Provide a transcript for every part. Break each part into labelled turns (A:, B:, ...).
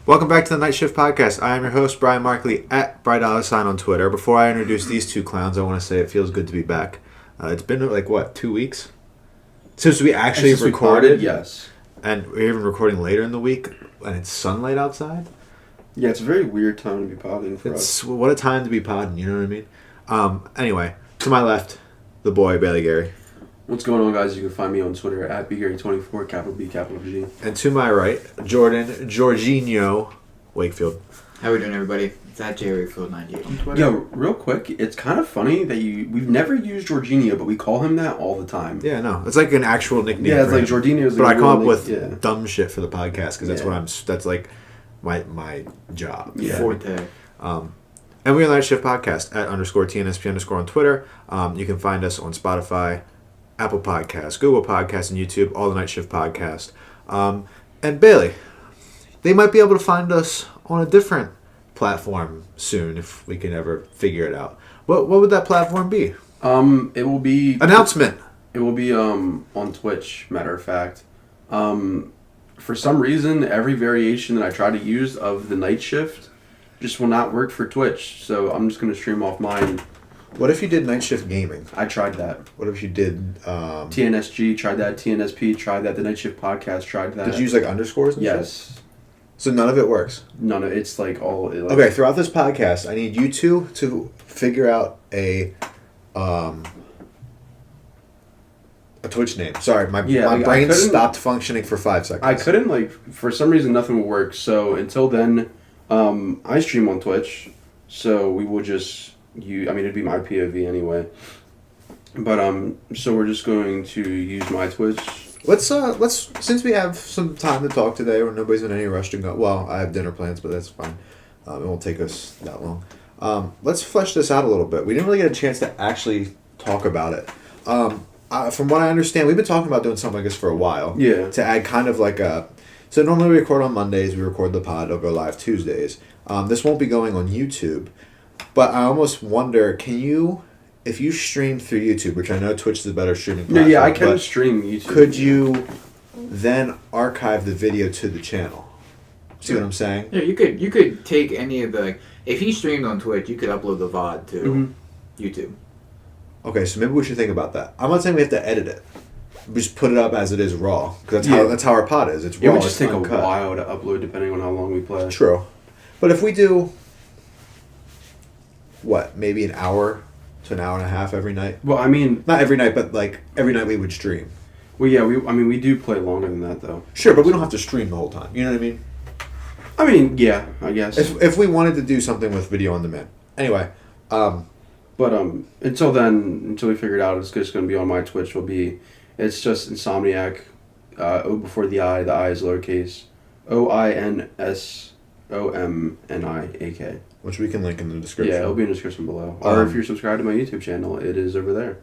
A: Welcome back to the Night Shift Podcast. I am your host, Brian Markley, at BrightSign on Twitter. Before I introduce these two clowns, I want to say it feels good to be back. It's been, 2 weeks? Since we actually recorded?
B: Yes.
A: And we're even recording later in the week, and it's sunlight outside?
B: Yeah, it's a very weird time to be podding for us.
A: What a time to be podding, you know what I mean? Anyway, to my left, the boy, Bailey Gary.
B: What's going on, guys? You can find me on Twitter at BGary24, capital B, capital G.
A: And to my right, Jorginho Wakefield.
C: How we doing, everybody? It's at JWakefield98 on Twitter.
B: Yo, real quick, it's kind of funny that we've never used Jorginho, but we call him that all the time.
A: Yeah, no, it's like an actual nickname.
B: Yeah, it's like Jorginho's.
A: But I come up with dumb shit for the podcast because that's like my job.
B: Yeah.
C: Forte.
A: And we're on the Night Shift Podcast at _TNSP_ on Twitter. You can find us on Spotify, Apple Podcasts, Google Podcasts, and YouTube, all the Night Shift Podcast. And Bailey, they might be able to find us on a different platform soon if we can ever figure it out. What would that platform be?
B: It will be...
A: Announcement!
B: It will be on Twitch, matter of fact. For some reason, every variation that I try to use of the Night Shift just will not work for Twitch, so I'm just going to stream off mine.
A: What if you did Night Shift Gaming?
B: I tried that.
A: What if you did...
B: TNSG, tried that. TNSP, tried that. The Night Shift Podcast, tried that.
A: Did you use underscores and
B: Yes.
A: shit? So none of it works?
B: None of it's all...
A: Okay, throughout this podcast, I need you two to figure out a Twitch name. Sorry, my brain stopped functioning for 5 seconds.
B: I couldn't, for some reason, nothing will work. So until then, I stream on Twitch. So we will just... it'd be my POV anyway. But, so we're just going to use my Twitch.
A: Let's since we have some time to talk today, or nobody's in any rush to go. Well, I have dinner plans, but that's fine. It won't take us that long. Let's flesh this out a little bit. We didn't really get a chance to actually talk about it. From what I understand, we've been talking about doing something like this for a while.
B: Yeah.
A: To add kind of like a... So normally we record on Mondays, we record the pod, it'll go live Tuesdays. This won't be going on YouTube. But I almost wonder, if you stream through YouTube, which I know Twitch is a better streaming platform.
B: Yeah, I can stream YouTube.
A: Could you then archive the video to the channel? See what I'm saying?
C: Yeah, you could take any of the... If he streamed on Twitch, you could upload the VOD to YouTube.
A: Okay, so maybe we should think about that. I'm not saying we have to edit it. We just put it up as it is raw. Because that's how our pod is. It's raw.
B: It would just take
A: uncut.
B: a while to upload depending on how long we play.
A: True. But if we do... maybe an hour to an hour and a half every night?
B: Well,
A: not every night, but every night we would stream.
B: Well, yeah, we do play longer than that, though.
A: Sure, but we don't have to stream the whole time. You know what I mean?
B: Yeah, I guess.
A: If we wanted to do something with video on demand. Anyway.
B: But until then, until we figure it out, it's just going to be on my Twitch. It's just Insomniac, O before the I is lowercase, OINSOMNIAK.
A: Which we can link in the description.
B: Yeah, it'll be in the description below. Or if you're subscribed to my YouTube channel, it is over there.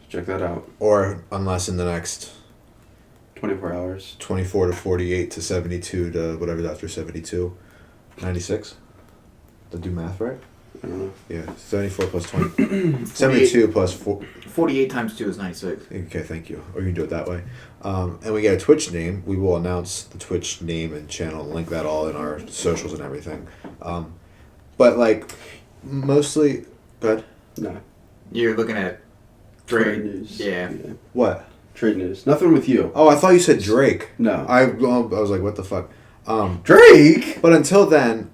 B: Check that out.
A: Or unless in the next
B: 24 hours.
A: 24 to 48 to 72 to whatever's after 72. 96? Did I do math right?
B: I don't know.
A: Yeah, 74 plus 20. 72 plus 4.
C: 48 times 2 is 96.
A: Okay, thank you. Or you can do it that way. And we get a Twitch name. We will announce the Twitch name and channel and link that all in our socials and everything. But mostly... Go ahead.
B: No.
C: You're looking at
B: Trade news.
C: Yeah.
A: What?
B: Trade news. Nothing with you.
A: Oh, I thought you said Drake.
B: No.
A: I was like, what the fuck?
B: Drake?
A: But until then,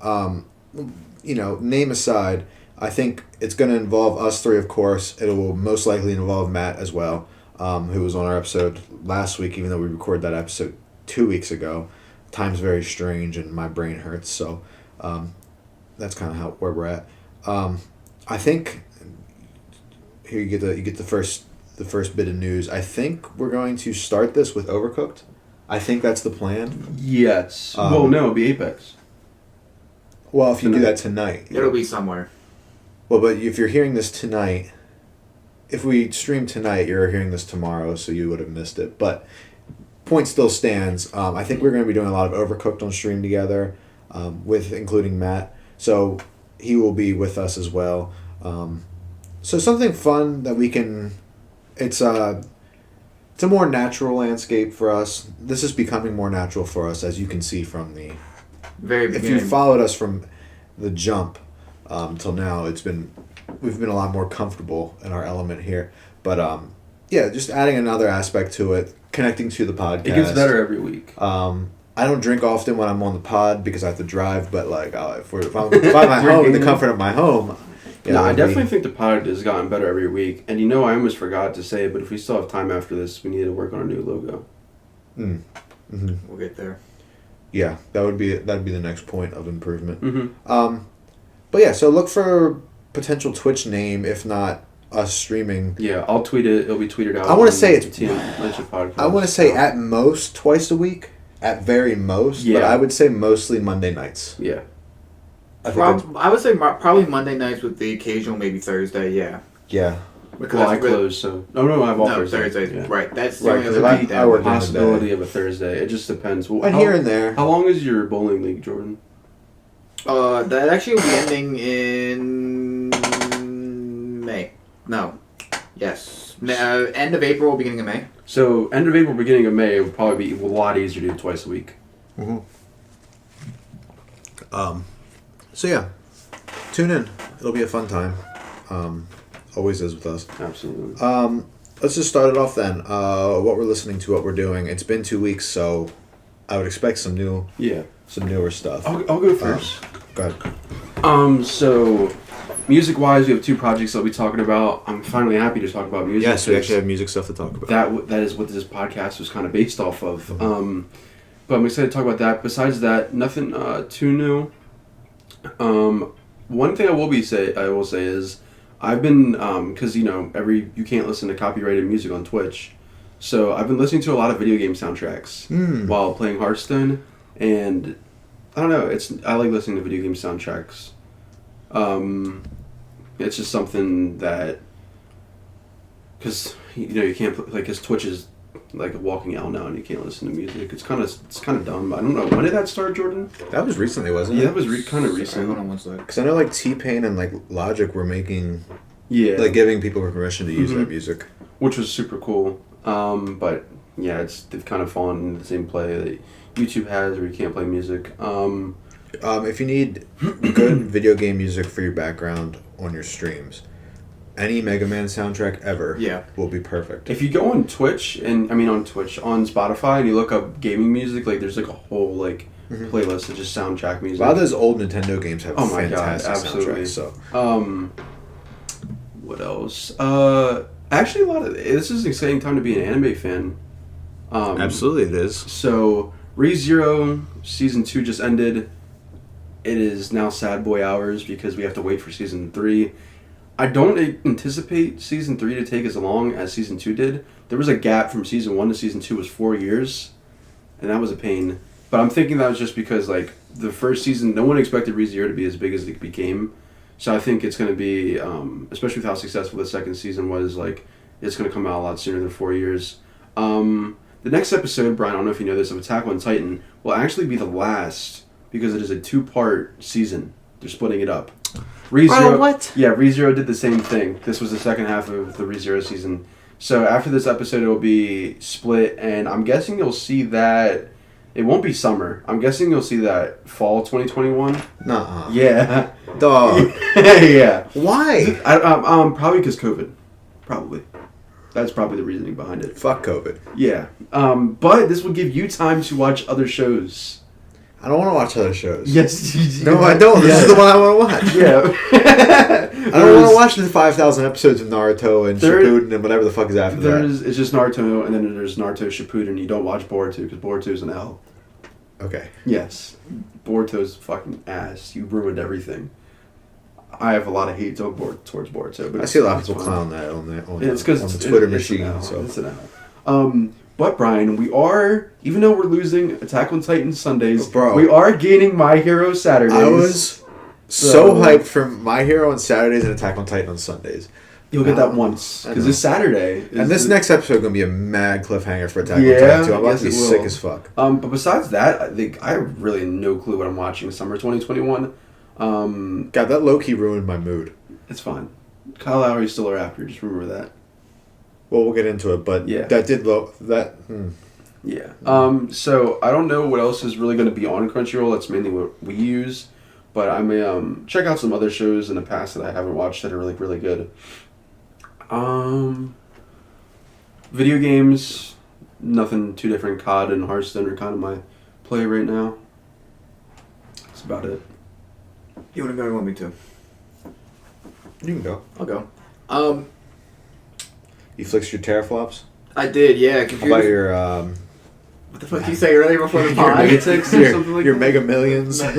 A: name aside, I think it's going to involve us three, of course. It will most likely involve Matt as well, who was on our episode last week, even though we recorded that episode 2 weeks ago. Time's very strange and my brain hurts, so that's kind of where we're at. I think here you get the first bit of news. I think we're going to start this with Overcooked. I think that's the plan.
B: Yes. No, it'll be Apex.
A: Well, if you do that tonight.
C: It'll be somewhere.
A: Well, but if you're hearing this tonight, if we stream tonight, you're hearing this tomorrow, so you would have missed it. But point still stands. I think we're going to be doing a lot of Overcooked on stream together, with including Matt. So he will be with us as well. So something fun that we can... It's a more natural landscape for us. This is becoming more natural for us, as you can see from the
C: very
A: if
C: beginning.
A: you followed us from the jump till now, we've been a lot more comfortable in our element here. But yeah, just adding another aspect to it, connecting to the podcast.
B: It gets better every week.
A: I don't drink often when I'm on the pod because I have to drive. But like, if I'm at home in the comfort of my home. Yeah,
B: I definitely think the pod has gotten better every week. And I almost forgot to say it, but if we still have time after this, we need to work on a new logo.
A: Mm-hmm.
C: We'll get there.
A: Yeah, that'd be the next point of improvement.
B: Mm-hmm.
A: But yeah, so look for potential Twitch name, if not us streaming.
B: Yeah, I'll tweet it. It'll be tweeted out.
A: I want to say it's.
B: Podcast.
A: I want to say at most twice a week, at very most.
B: Yeah.
A: But I would say mostly Monday nights.
B: Yeah.
C: I would say probably Monday nights with the occasional maybe Thursday. Yeah.
A: Yeah.
B: Because I close, so no, I have all
C: Thursdays.
B: Yeah.
C: Right, that's the
A: Right,
C: only
A: 'cause
C: other
A: I
C: week
A: work
C: that.
B: Possibility of a Thursday. It just depends.
A: And here and there.
B: How long is your bowling league, Jordan?
C: That actually will be ending in May. No. Yes. End of April, beginning of May.
B: So end of April, beginning of May, it would probably be a lot easier to do twice a week.
A: Mm-hmm. So yeah, tune in. It'll be a fun time. Always is with us.
B: Absolutely.
A: Let's just start it off then. What we're listening to, what we're doing. It's been 2 weeks, so I would expect some newer stuff.
B: I'll go first.
A: Go ahead.
B: So music-wise, we have 2 projects that we'll be talking about. I'm finally happy to talk about music.
A: Yes, we actually have music stuff to talk about.
B: That is what this podcast was kind of based off of. Mm-hmm. But I'm excited to talk about that. Besides that, nothing too new. One thing I will say is I've been because you can't listen to copyrighted music on Twitch, so I've been listening to a lot of video game soundtracks while playing Hearthstone, and I don't know, I like listening to video game soundtracks. It's just something that because you can't because Twitch is like a walking out now and you can't listen to music. It's kind of dumb. I don't know, when did that start, Jordan?
A: That was recently, wasn't it?
B: Yeah, that was kind of recent.
C: Hold on one second.
A: Because I know like T-Pain and like Logic were making,
B: Yeah,
A: giving people permission to use that music,
B: which was super cool. But yeah, they've kind of fallen into the same play that YouTube has, where you can't play music.
A: If you need good video game music for your background on your streams, any Mega Man soundtrack ever will be perfect.
B: If you go on Twitch on Spotify and you look up gaming music, like there's like a whole playlist of just soundtrack music.
A: A lot of those old Nintendo games have
B: fantastic
A: absolutely
B: soundtracks. So, what else? Actually, this is an exciting time to be an anime fan.
A: Absolutely, it is.
B: So, Re:Zero Season 2 just ended. It is now sad boy hours because we have to wait for Season 3. I don't anticipate Season 3 to take as long as Season 2 did. There was a gap from Season 1 to Season 2 was 4 years, and that was a pain. But I'm thinking that was just because, the first season, no one expected Re:Zero to be as big as it became. So I think it's going to be, especially with how successful the second season was, it's going to come out a lot sooner than 4 years. The next episode, Brian, I don't know if you know this, of Attack on Titan, will actually be the last because it is a 2-part season. They're splitting it up. Re:Zero,
A: what?
B: Yeah, Re:Zero did the same thing. This was the second half of the Re:Zero season. So after this episode, it will be split, and I'm guessing you'll see that it won't be summer. I'm guessing you'll see that fall 2021.
A: Nuh-uh.
B: Yeah.
A: Dog.
B: Yeah.
A: Why?
B: Probably because COVID. Probably. That's probably the reasoning behind it.
A: Fuck COVID.
B: Yeah. But this will give you time to watch other shows.
A: I don't want to watch other shows.
B: Yes.
A: No, I don't. This is the one I want to watch.
B: Yeah.
A: I don't want to watch the 5,000 episodes of Naruto and Shippuden and whatever the fuck is after that.
B: It's just Naruto, and then there's Naruto Shippuden. You don't watch Boruto because Boruto is an L.
A: Okay.
B: Yes. Boruto's fucking ass. You ruined everything. I have a lot of hate towards Boruto. But
A: I see a lot of people clown that on the Twitter machine.
B: It's an L. But Brian, we are, even though we're losing Attack on Titan Sundays, we are gaining My Hero Saturdays.
A: I was so hyped for My Hero on Saturdays and Attack on Titan on Sundays.
B: You'll get that once, because this Saturday
A: and this next episode is going to be a mad cliffhanger for Attack on Titan too. I'm about to be sick as fuck.
B: But besides that, I have really no clue what I'm watching summer 2021.
A: God, that low-key ruined my mood.
B: It's fine. Kyle Lowry's still a Raptor, just remember that.
A: Well, we'll get into it, but
B: yeah.
A: that did
B: Yeah. So I don't know what else is really going to be on Crunchyroll. That's mainly what we use. But I may check out some other shows in the past that I haven't watched that are really, really good. Video games, nothing too different. COD and Hearthstone are kind of my play right now. That's about it.
C: You want to go or you want me to?
A: You can go.
C: I'll go.
A: You fixed your teraflops?
C: I did, yeah.
A: How
C: Computer.
A: about your
C: What the fuck did you say earlier before the
B: Your
C: pod?
B: Megatex or something like
A: your
B: that?
A: Mega Millions?
C: Yeah.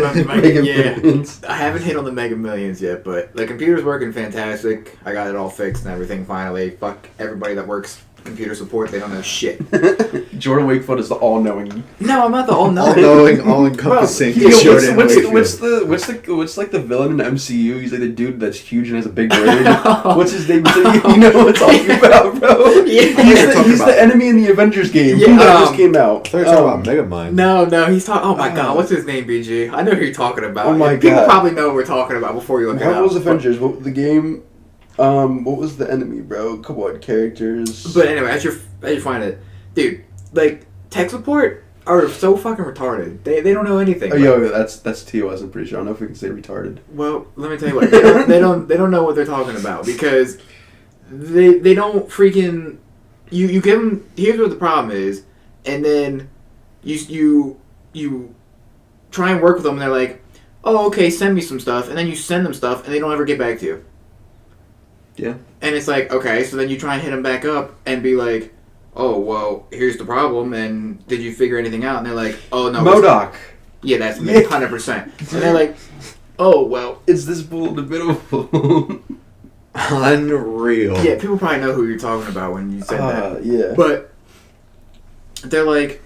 C: I haven't hit on the Mega Millions yet, but the computer's working fantastic. I got it all fixed and everything finally. Fuck everybody that works computer support. They don't know shit.
B: Jordan Wakefoot is the all-knowing.
C: No, I'm not the all-knowing.
A: All-knowing, all-encompassing.
B: Yo,
A: Jordan
B: what's
A: Wakefield.
B: like the villain in the MCU? He's like the dude that's huge and has a big brain. What's his name? You know what I'm talking about, bro?
C: Yeah.
B: He's the enemy in the Avengers game.
C: Yeah,
B: that just came out.
A: I thought you were talking about Megamind.
C: No, he's talking. Oh my god, what's his name, BG? I know who you're talking about.
B: Oh my
C: People
B: God.
C: probably know what we're talking about before you look it
B: What
C: up.
B: was Avengers? What the game? What was the enemy, bro? Come on, characters.
C: But anyway, as you find it, dude, like tech support are so fucking retarded. They don't know anything.
B: Oh, yo, that's TOS. I'm pretty sure. I don't know if we can say retarded.
C: Well, let me tell you what. They don't know what they're talking about because they don't freaking you give them. Here's what the problem is, and then you try and work with them, and they're like, oh, okay, send me some stuff, and then you send them stuff, and they don't ever get back to you.
A: Yeah.
C: And it's like, okay, so then you try and hit them back up and be like, oh, well, here's the problem, and did you figure anything out? And they're like, oh, no.
B: MODOK.
C: Yeah, that's me, 100%. And they're like, oh, well.
B: Is this bull in the middle?
A: Unreal.
C: Yeah, people probably know who you're talking about when you said that.
B: Yeah.
C: But they're like,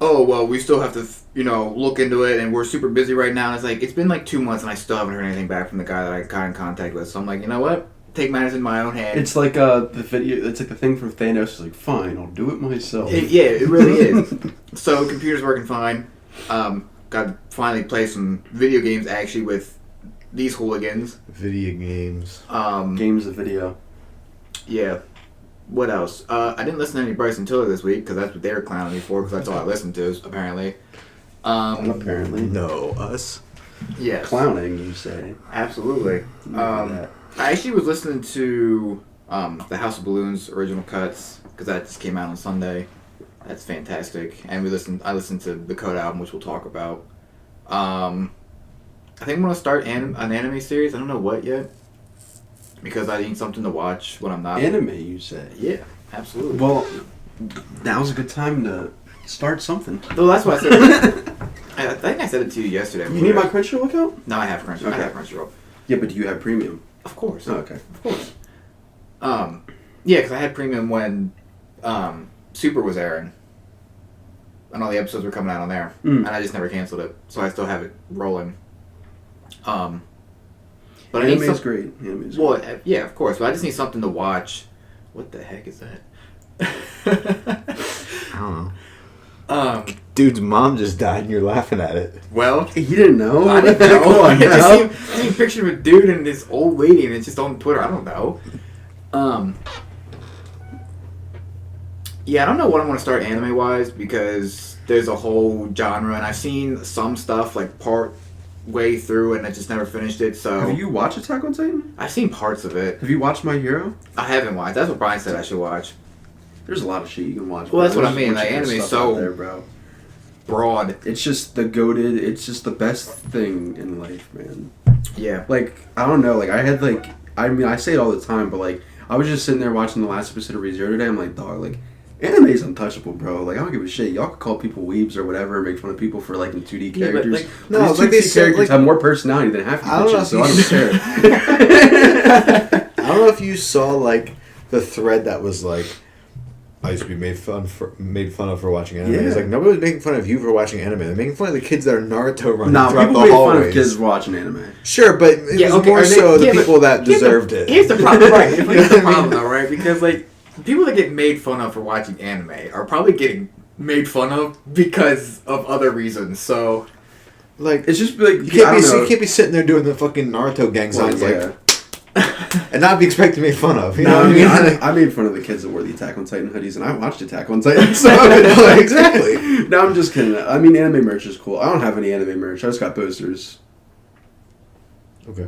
C: oh, well, we still have to, look into it, and we're super busy right now. And it's like, it's been like 2 months, and I still haven't heard anything back from the guy that I got in contact with. So I'm like, you know what? Take matters in my own hands.
B: It's like the video. It's like the thing from Thanos. It's like, fine, I'll do it myself.
C: It really is. So computer's working fine. Got to finally play some video games actually with these hooligans.
A: Video games.
B: Games of video.
C: Yeah. What else? I didn't listen to any Bryson Tiller this week because that's what they were clowning me for because that's all I listened to apparently.
B: Apparently.
A: No, us.
C: Yes.
B: Clowning, you say.
C: Absolutely. I actually was listening to the House of Balloons original cuts because that just came out on Sunday. That's fantastic. And I listened to the Kota album, which we'll talk about. I think I'm gonna start an anime series. I don't know what yet because I need something to watch when I'm not.
B: Anime, you say?
C: Yeah, absolutely.
B: Well, now's a good time to start something.
C: Well, that's what I said. I think I said it to you yesterday.
B: You need my Crunchyroll account?
C: No, I have Crunchyroll.
B: Okay.
C: I have Crunchyroll.
B: Yeah, but do you have premium?
C: Of course.
B: Oh, okay.
C: Of course. Yeah, because I had premium when Super was airing. And all the episodes were coming out on there. And I just never canceled it. So I still have it rolling. But
B: Anime's great. Anime's
C: well,
B: great.
C: yeah, of course. But I just need something to watch. What the heck is that?
A: I don't know. Dude's mom just died and you're laughing at it.
C: Well,
B: You didn't know?
C: I didn't know.
B: Come on,
C: I just
B: now.
C: seen a picture of a dude and this old lady, and it's just on Twitter. I don't know. Yeah, I don't know what I'm going to start anime-wise because there's a whole genre, and I've seen some stuff like part way through, and I just never finished it. So
B: Have you watched Attack on Titan?
C: I've seen parts of it.
B: Have you watched My Hero?
C: I haven't watched. That's what Brian said I should watch.
B: There's a lot of shit you can watch.
C: Well, that's
B: bro.
C: what I
B: There's
C: mean,
B: a bunch
C: like,
B: of good
C: anime's
B: stuff
C: so-
B: out there, bro.
C: Broad.
B: It's just the goated. It's just the best thing in life, man.
C: Yeah.
B: Like, I don't know. Like, I say it all the time, but like, I was just sitting there watching the last episode of ReZero today. I'm like, dog, like, anime's untouchable, bro. Like, I don't give a shit. Y'all could call people weebs or whatever, make fun of people for liking 2D
C: Yeah, but,
B: characters.
C: like,
A: no,
B: These
A: like
B: 2D
A: they said,
B: characters
A: like-
B: have more personality than half the
A: I don't know
B: bitches,
A: if
B: so I
A: you-
B: don't care.
A: I don't know if you saw like the thread that was like, I used to be made fun of for watching anime.
B: Yeah.
A: It's like nobody was making fun of you for watching anime. They're making fun of the kids that are Naruto running
B: Nah,
A: throughout
B: people
A: the
B: make
A: hallways.
B: fun of kids watching anime.
A: Sure, but it
C: Yeah,
A: was
C: okay,
A: more
C: are they-
A: so the
C: yeah, but
A: people that deserved it.
C: Here's the problem, right? Here's
A: You know
C: the
A: what I mean?
C: problem, though, right? Because like people that get made fun of for watching anime are probably getting made fun of because of other reasons. So
A: Like
B: It's just like
A: you can't
B: I
A: be
B: don't know.
A: you can't be sitting there doing the fucking Naruto gang signs
B: Well, yeah.
A: like and not be expected to make fun of. You
B: No,
A: know what
B: I
A: I
B: mean,
A: mean?
B: I made fun of the kids that wore the Attack on Titan hoodies, and I watched Attack on Titan. So
A: Exactly.
B: No, I'm just kidding. I mean, anime merch is cool. I don't have any anime merch. I just got posters.
A: Okay.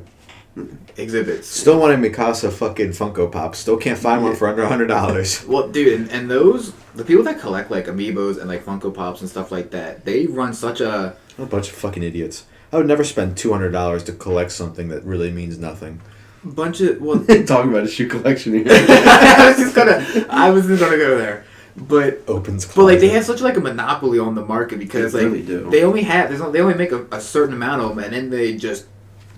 C: Exhibits.
A: Still want a Mikasa fucking Funko Pop. Still can't find one for under $100.
C: Well, dude, and those the people that collect like amiibos and like Funko Pops and stuff like that, they run such a
A: bunch of fucking idiots. I would never spend $200 to collect something that really means nothing.
C: bunch of well.
B: Talking about a shoe collection here.
C: I was just gonna go there, but
A: Opens.
C: but like they
A: closet.
C: have such like a monopoly on the market because
B: They
C: like
B: really do.
C: they only have they only make a certain amount of them and then they just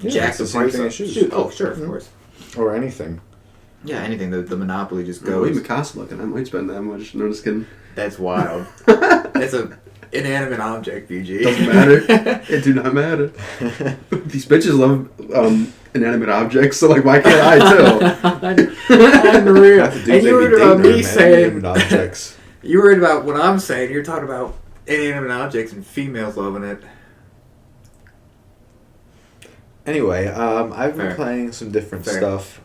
C: jack
A: it's
C: the
A: the same
C: price
A: thing
C: up.
A: as shoes.
C: Shoot. Oh sure,
A: Mhm.
C: of course.
A: Or anything.
C: Yeah, anything. The monopoly just
B: Go.
C: goes.
B: Wait, Mikasa looking. I might spend that much. No, just kidding.
C: That's wild. That's a inanimate object, BG.
B: Doesn't matter. It do not matter. These bitches love inanimate objects, so like, why can't I too?
C: Unreal.
A: Not the dudes
C: And you
A: they
C: were
A: be
C: about
A: dating
C: me
A: are, man,
C: saying
A: inanimate objects.
C: you worried about what I'm saying. You're talking about inanimate objects and females loving it.
A: Anyway, I've been
C: Fair.
A: playing some different
C: Fair.
A: stuff.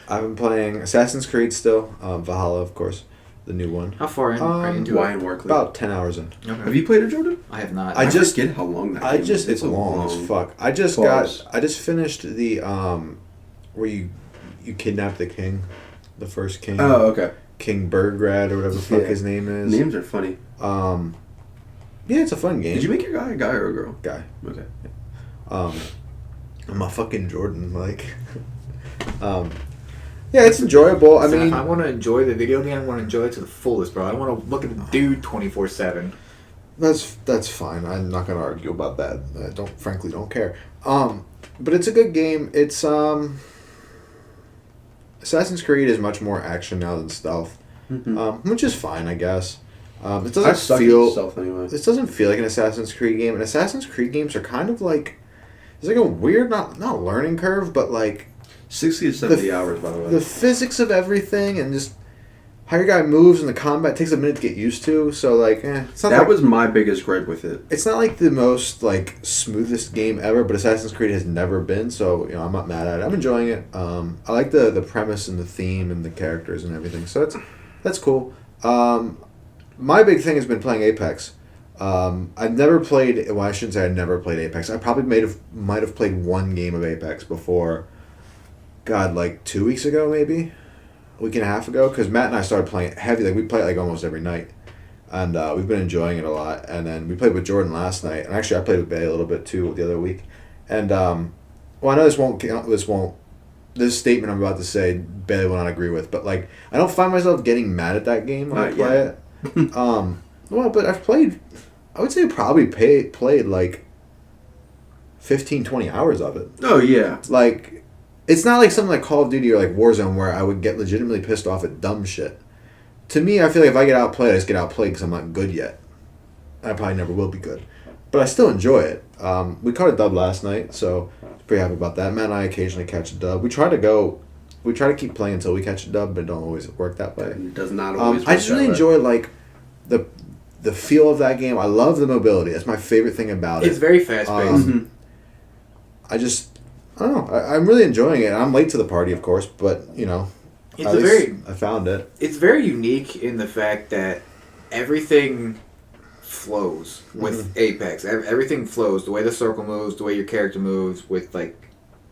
A: I've been playing Assassin's Creed still. Valhalla, of course, the new one.
C: How far in are you into
B: Why
C: it?
B: in Workley?
A: About 10 hours in.
C: Okay.
B: Have you played it, Jordan?
C: I have not.
A: I just-
B: forget how long that
A: I
B: game
A: just
B: is.
A: it's long as fuck. I just
B: Pause.
A: finished the where you kidnap the king, the first king.
B: Oh, okay.
A: King Bergrad or whatever the fuck
B: Yeah.
A: his name is.
B: Names are funny.
A: Yeah, it's a fun game.
B: Did you make your guy a guy or a girl?
A: Guy?
B: Okay.
A: I'm a fucking Jordan, like. Yeah, it's enjoyable. I
C: So
A: mean,
C: if I want to enjoy the video game, I want to enjoy it to the fullest, bro. I want to look at the dude 24/7.
A: that's fine. I'm not gonna argue about that. I frankly don't care. But it's a good game. It's Assassin's Creed is much more action now than stealth, which is fine, I guess. It
B: I
A: doesn't
B: suck
A: feel.
B: at stealth anyway.
A: This doesn't feel like an Assassin's Creed game, and Assassin's Creed games are kind of like. It's like a weird, not learning curve, but like
B: 60 to 70
A: The-
B: hours, by the way.
A: the physics of everything and just how your guy moves and the combat takes a minute to get used to. So like, it's not
B: That
A: like,
B: was my biggest gripe with it.
A: it's not like the most like smoothest game ever, but Assassin's Creed has never been. So I'm not mad at it. I'm enjoying it. I like the premise and the theme and the characters and everything. So that's cool. My big thing has been playing Apex. I've never played. Well, I shouldn't say I never played Apex. I probably might have played one game of Apex before. God, like 2 weeks ago, maybe a week and a half ago, because Matt and I started playing it heavy. Like we play it like almost every night, and we've been enjoying it a lot. And then we played with Jordan last night, and actually I played with Bay a little bit too the other week. And well, I know this statement I'm about to say, Bailey will not agree with, but like I don't find myself getting mad at that game when I play it. Well, but I've played. I would say probably played like 15, 20 hours of it.
B: Oh, yeah.
A: Like, it's not like something like Call of Duty or like Warzone where I would get legitimately pissed off at dumb shit. To me, I feel like if I get outplayed, I just get outplayed because I'm not good yet. I probably never will be good. But I still enjoy it. We caught a dub last night, so pretty happy about that. Matt and I occasionally catch a dub. We try to keep playing until we catch a dub, but it don't always work that way.
B: It does not always
A: I just really enjoy like the feel of that game. I love the mobility. That's my favorite thing about it.
C: It's very fast paced.
A: I don't know. I'm really enjoying it. I'm late to the party, of course, but
C: It's
A: at
C: a
A: least
C: very
A: I found it.
C: it's very unique in the fact that everything flows with Apex. Everything flows. The way the circle moves, the way your character moves, with like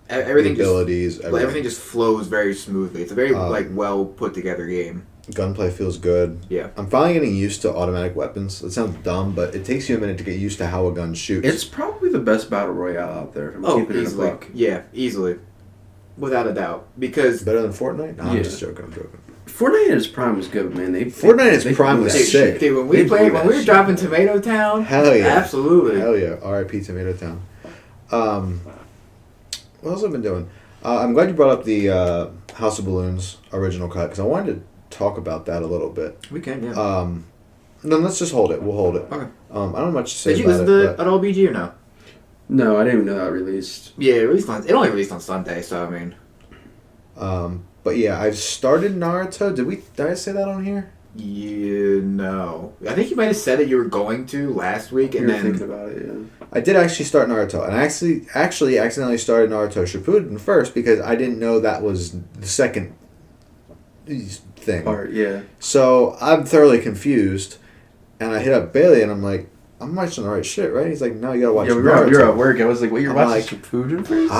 C: everything
A: The abilities,
C: just everything just flows very smoothly. It's a very like well put together game.
A: Gunplay feels good.
C: Yeah.
A: I'm finally getting used to automatic weapons. It sounds dumb, but it takes you a minute to get used to how a gun shoots.
B: It's probably the best battle royale out there. If I'm keeping it a
C: easily.
B: buck.
C: Yeah, easily. Without a doubt. Because
A: better than Fortnite? No, I'm
B: Yeah.
A: just joking.
B: Fortnite in its prime was good, man.
A: Fortnite in its prime
B: blew
A: was
B: that
C: dude,
A: sick.
B: shit.
C: dude, when
B: They
C: we
B: blew
C: played,
B: that
C: when we were
B: shit.
C: dropping Tomato Town,
A: Hell yeah.
C: absolutely.
A: Hell yeah. R.I.P. Tomato Town. What else have I been doing? I'm glad you brought up the House of Balloons original cut, because I wanted to talk about that a little bit.
C: We can, yeah.
A: No, let's just hold it. We'll hold it.
C: Okay.
A: I don't know much to say
C: Did you
A: about
C: listen
A: it.
C: to it at all, BG, or no?
B: No, I didn't even know that released.
C: Yeah, it only released on Sunday, so I mean.
A: But yeah, I've started Naruto. Did I say that on here?
C: You know, I think you might have said that you were going to last week, and
B: You were
C: then
B: thinking about it, yeah.
A: I did actually start Naruto, and I actually accidentally started Naruto Shippuden first because I didn't know that was the second thing.
B: Part, yeah.
A: So I'm thoroughly confused, and I hit up Bailey, and I'm like, I'm watching the right shit, right? He's like, no, you gotta watch
B: Yeah,
A: Naruto.
B: we were at work. I was like, "What? You're
A: I'm
B: watching Shippuden first?"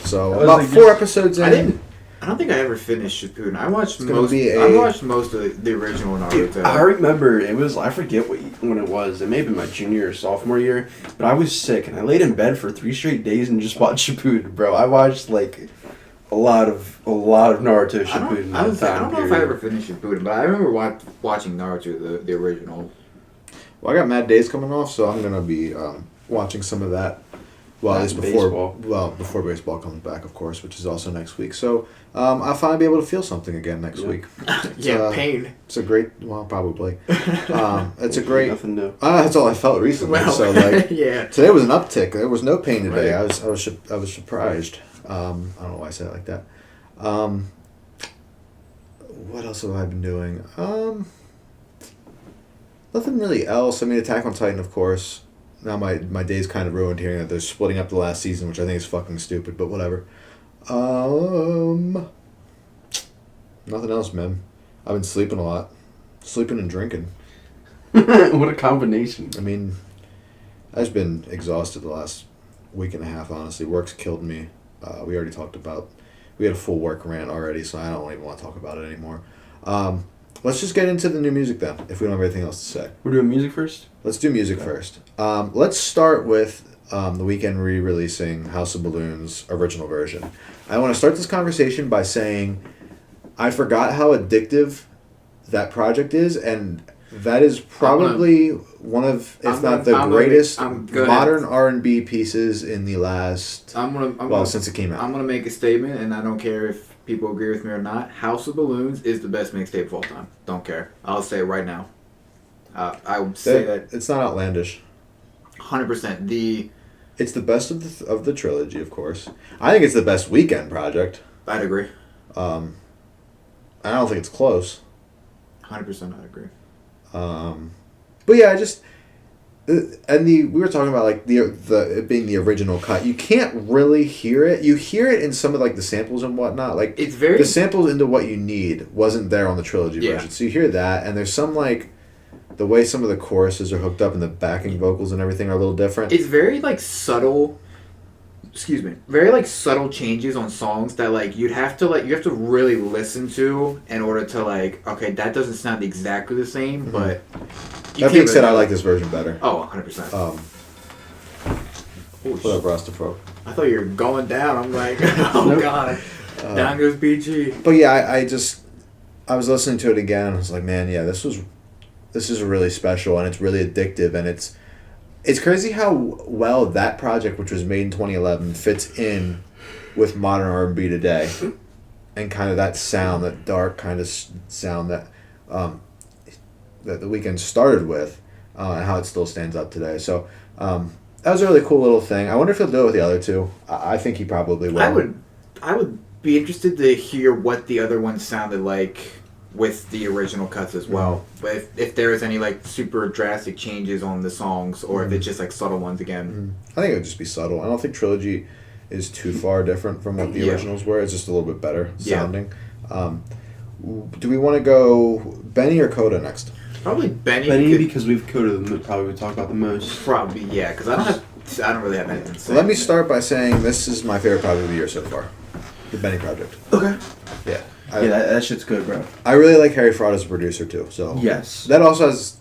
A: So
B: I was
A: about
B: like,
A: 4 episodes in.
C: I don't think I ever finished Shippuden. I watched
A: It's gonna
C: most.
A: be
C: I watched most of the original
B: Dude,
C: Naruto.
B: I remember it was. I forget when it was. It may have been my junior or sophomore year, but I was sick and I laid in bed for 3 straight days and just watched Shippuden, bro. I watched like a lot of Naruto Shippuden.
C: I don't know if I ever finished Shippuden, but I remember watching Naruto, the original.
A: Well, I got Mad Days coming off, so I'm gonna be watching some of that. Well, at least before baseball comes back, of course, which is also next week. So I'll finally be able to feel something again next week.
C: Pain.
A: It's a great, well, probably. It's a great.
B: Nothing new.
A: That's all I felt recently.
C: Well,
A: so like,
C: yeah.
A: Today was an uptick. There was no pain today.
C: Right.
A: I was surprised. I don't know why I said it like that. What else have I been doing? Nothing really else. I mean, Attack on Titan, of course. Now my day's kind of ruined hearing that they're splitting up the last season, which I think is fucking stupid, but whatever. Nothing else, man. I've been sleeping a lot. Sleeping and drinking.
B: What a combination.
A: I mean, I've just been exhausted the last week and a half, honestly. Work's killed me. We already talked about... We had a full work rant already, so I don't even want to talk about it anymore. Let's just get into the new music then, if we don't have anything else to say.
B: We're doing music first?
A: Let's do music first. Let's start with The Weeknd re-releasing House of Balloons' original version. I want to start this conversation by saying I forgot how addictive that project is, and that is probably one of, if not the greatest modern R&B pieces in the last, since it came out.
C: I'm going to make a statement, and I don't care if people agree with me or not. House of Balloons is the best mixtape of all time. Don't care. I'll say it right now. I would say that
A: it's not outlandish.
C: 100%.
A: It's the best of the trilogy, of course. I think it's the best Weeknd project.
C: I'd agree.
A: I don't think it's close.
C: 100% I'd agree.
A: But yeah, we were talking about like the it being the original cut. You can't really hear it. You hear it in some of like the samples and whatnot. Like
C: it's very
A: the samples into What You Need wasn't there on the trilogy version. So you hear that, and there's some like the way some of the choruses are hooked up and the backing vocals and everything are a little different.
C: It's very like subtle. Excuse me. Very like subtle changes on songs that like you have to really listen to in order to like, okay, that doesn't sound exactly the same, but
A: that being said, I like this version better.
C: Oh, 100%.
A: What up, Rastafro?
C: I thought you were going down. I'm like, oh god, down goes BG.
A: But yeah, I was listening to it again and I was like, man, yeah, this is really special and it's really addictive, and it's crazy how well that project, which was made in 2011, fits in with modern R&B today, and kind of that sound, that dark kind of sound that The Weeknd started with, and how it still stands up today. So that was a really cool little thing. I wonder if he'll do it with the other two. I think he probably will.
C: I would be interested to hear what the other ones sounded like with the original cuts as well. But if there is any like super drastic changes on the songs, or if it's just like subtle ones again.
A: I think it would just be subtle. I don't think Trilogy is too far different from what the originals were. It's just a little bit better sounding. Do we want to go Benny or Kota next?
C: Probably Benny.
B: Because we've probably talked about the most.
C: Probably, yeah, because I don't really have anything to say.
A: Let me start by saying this is my favorite project of the year so far. The Benny Project.
C: Okay.
A: Yeah.
B: That shit's good, bro.
A: I really like Harry Fraud as a producer too. So
B: yes,
A: that also has.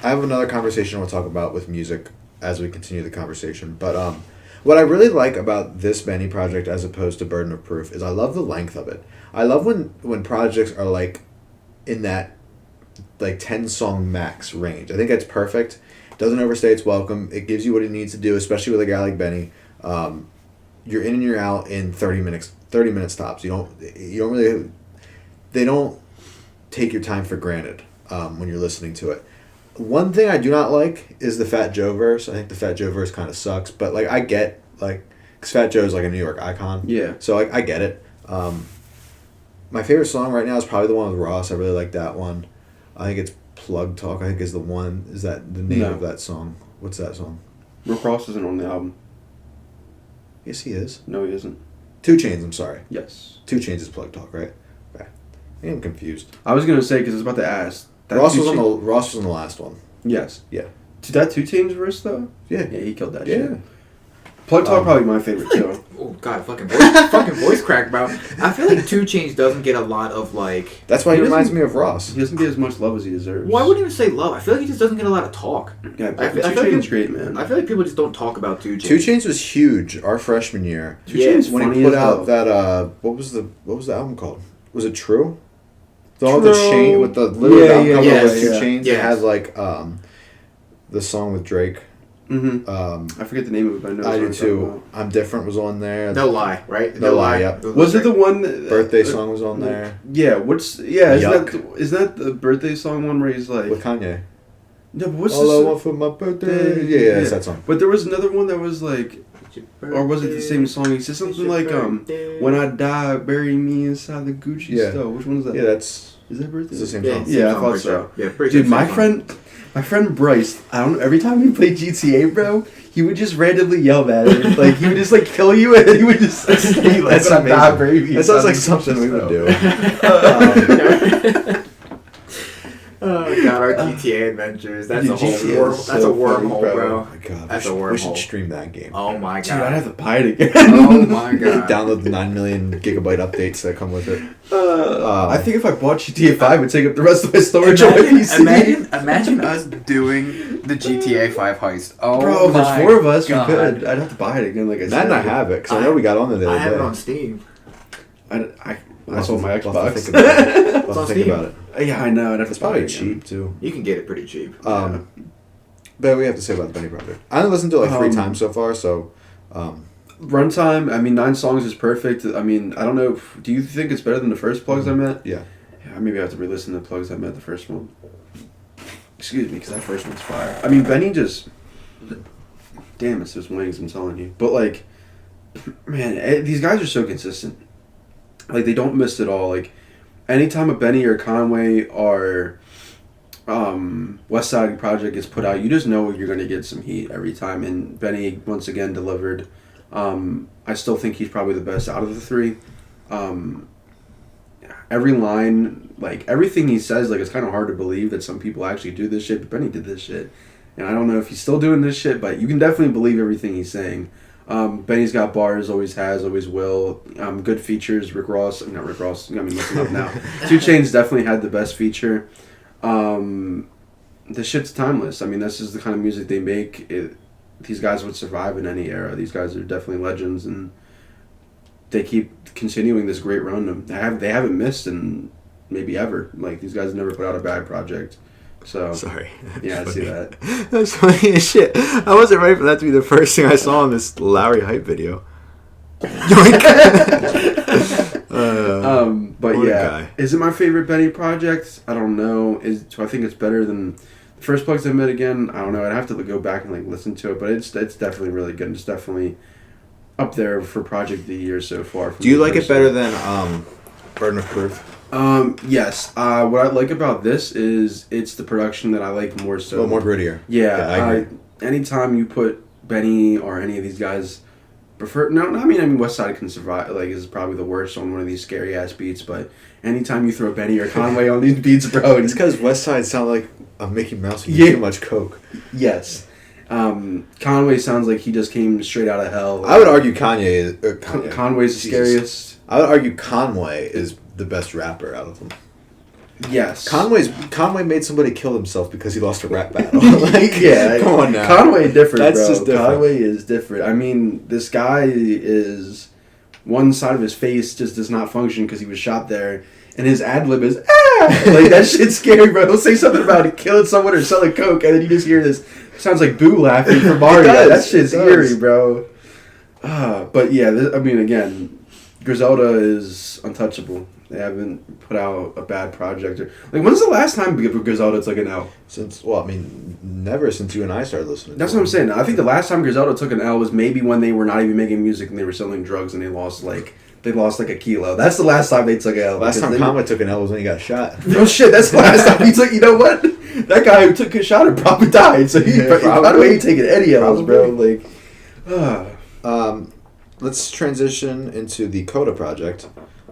A: I have another conversation we'll talk about with music as we continue the conversation. But what I really like about this Benny project as opposed to Burden of Proof is I love the length of it. I love when projects are like in that like 10-song max range. I think that's perfect. It doesn't overstay its welcome. It gives you what it needs to do, especially with a guy like Benny. You're in and you're out in 30 minutes. 30 minute stops. You don't really. They don't take your time for granted when you're listening to it. One thing I do not like is the Fat Joe verse. I think the Fat Joe verse kind of sucks, but like I get because Fat Joe is like a New York icon.
B: Yeah.
A: So I get it. My favorite song right now is probably the one with Ross. I really like that one. I think it's Plug Talk. I think is the one. Is that the name
B: No.
A: of that song? What's that song?
B: Rick Ross isn't on the album.
A: Yes, he is.
B: No, he isn't.
A: 2 Chainz. I'm sorry.
B: Yes.
A: 2 Chainz is Plug Talk, right? Okay. I think I'm confused.
B: I was gonna say because I was about to ask.
A: Ross was
B: 2
A: Ross was on the last one.
B: Yes.
A: Yeah.
B: Did that 2 Chainz verse though?
A: Yeah.
B: Yeah, he killed that
A: Yeah.
B: shit. Plug Talk probably my favorite too.
C: Oh god, fucking voice crack, bro. I feel like 2 Chainz doesn't get a lot of like.
A: That's why he
B: He
A: reminds
B: doesn't-
A: me of Ross.
B: He doesn't get as much love as he deserves.
C: Well, I wouldn't even say love. I feel like he just doesn't get a lot of talk.
B: Yeah,
C: I
B: but
C: feel-
B: 2
C: I feel like
B: Chainz
C: it-
B: great, man.
C: I feel like people just don't talk about 2 Chainz.
A: 2 Chainz was huge our freshman year.
B: 2
C: Yeah,
B: Chainz
A: When
B: funny
A: he put
B: as
A: out
B: hell.
A: that what was the album called? Was it True? All the
B: True.
A: chain with the literally
B: Yeah,
A: album
B: yeah,
A: cover
C: yeah,
A: with 2
B: yeah.
A: Chainz. It
C: Yes.
A: has like the song with Drake.
B: I forget the name of it, but I know
A: I
B: what
A: do
B: you're talking
A: too.
B: about.
A: I'm Different was on there.
C: No Lie, right?
A: No Lie, yep.
B: Was it the one that,
A: Birthday song was on there
B: Yeah, isn't
A: Yuck.
B: that the birthday song one where he's like
A: with Kanye.
B: no, but what's
A: All I
B: this?
A: want for my birthday. Yeah, it's that song.
B: But there was another one that was like, or was it the same song? He said something like when I die, bury me inside the Gucci
A: Yeah.
B: store. Which one is that?
A: Yeah, that's
B: Is that birthday?
A: it's the same
C: Yeah,
A: song.
B: Yeah, I
C: song
B: thought
C: for
B: so.
C: sure. Yeah, pretty
B: Dude,
C: sure
B: my
C: same song.
B: friend Bryce, I don't know, every time he played GTA, bro, he would just randomly yell at it. Like, he would just, like, kill you, and he would just, like, stay, like,
A: That's
B: when I die,
A: amazing.
B: bury me
A: That sounds like
B: inside the
A: something we
B: Gucci
A: would
B: store.
A: do.
C: Oh god, our GTA adventures. That's
B: Dude,
C: a whole
B: GTA
C: worm,
B: is
C: that's a
B: so funny,
C: wormhole,
B: bro.
C: bro.
A: Oh my god,
C: That's a
A: we should
C: wormhole.
A: stream that game.
C: Oh my
B: Dude, I'd
C: god.
B: have to buy it again.
C: Oh my god.
A: Download the 9 million gigabyte updates that come with it.
B: I think if I bought GTA 5, it would take up the rest of my storage on my PC.
C: Imagine us doing the GTA 5 heist. Oh
B: Bro, if
C: my
B: there's 4 of us,
C: God.
B: we could. I'd have to buy it again, like I said.
A: Matt and I have it because I know we got on there the
C: I
A: other
C: have
A: day.
C: it on Steam.
B: I sold my
A: We'll have to
B: Xbox.
A: think about it. We'll
C: It's
A: have
C: on
A: to think
C: Steam.
A: about it.
B: Yeah, I know. I'd have
A: It's
B: to buy
A: probably
B: it again.
A: cheap too.
C: You can get it pretty cheap.
A: But we have to say about the Benny Project. I only listened to it like 3 times so far, so
B: Runtime, I mean, 9 songs is perfect. I mean, I don't know. Do you think it's better than the first Plugs I Met?
A: yeah.
B: Yeah, maybe I have to re-listen to Plugs I Met, the first one. Excuse me, because that first one's fire. I mean, Benny just... Damn, it's just wings, I'm telling you. But, like, man, these guys are so consistent. Like, they don't miss it all. Like, anytime a Benny or Conway or West Side Project gets put out, you just know you're going to get some heat every time. And Benny, once again, delivered. I still think he's probably the best out of the 3. Every line, like, everything he says, like, it's kind of hard to believe that some people actually do this shit, but Benny did this shit. And I don't know if he's still doing this shit, but you can definitely believe everything he's saying. Benny's got bars, always has, always will. Good features. Not Rick Ross. I mean, listen up now. 2 Chainz definitely had the best feature. The shit's timeless. I mean, this is the kind of music they make. These guys would survive in any era. These guys are definitely legends, and they keep continuing this great run. They haven't missed in maybe ever. Like, these guys never put out a bad project. So
A: Sorry.
B: yeah, I see that.
A: That's funny as shit. I wasn't ready for that to be the first thing I saw in this Lowry hype video.
B: But
A: What a
B: yeah,
A: guy.
B: is it my favorite Benny project? I don't know. Do I think it's better than the first Plugs I Met again? I don't know. I'd have to go back and like listen to it, but it's definitely really good. It's definitely up there for project of the year so far.
A: Do you like it better than Burden of Proof?
B: Yes. What I like about this is it's the production that I like more so.
A: A little more grittier.
B: Yeah,
A: I agree.
B: Anytime you put Benny or any of these guys, I mean West Side can survive. Like, is probably the worst on one of these scary ass beats. But anytime you throw Benny or Conway on these beats, bro,
A: It's because West Side sound like a Mickey Mouse with
B: Yeah.
A: too much coke.
B: yes. Conway sounds like he just came straight out of hell.
A: I would argue Kanye is...
B: Conway's the
A: Jesus.
B: scariest.
A: I would argue Conway is the best rapper out of them.
B: Yes.
A: Conway made somebody kill himself because he lost a rap battle. Like,
B: yeah,
A: come on now.
B: Conway different,
A: That's
B: bro.
A: just different.
B: Conway is different. I mean, this guy is one side of his face just does not function because he was shot there, and his ad lib is like that shit's scary, bro. He'll say something about killing someone or selling coke, and then you just hear this. Sounds like Boo laughing from Mario.
A: does,
B: That shit's
A: it does.
B: eerie, bro. But yeah, I mean, again, Griselda is untouchable. They haven't put out a bad project. Like, when's the last time Griselda took an L?
A: Never since you and I started listening.
B: That's
A: to
B: what I'm
A: him.
B: saying. I think the last time Griselda took an L was maybe when they were not even making music and they were selling drugs and they lost like they lost like a kilo. That's the last time they took an L.
A: Last time Conway took an L was when he got shot.
B: No shit, that's the last time he took. You know what? That guy who took his shot had probably died. So he probably ain't taking any L's, bro. Like,
A: let's transition into the Kota project,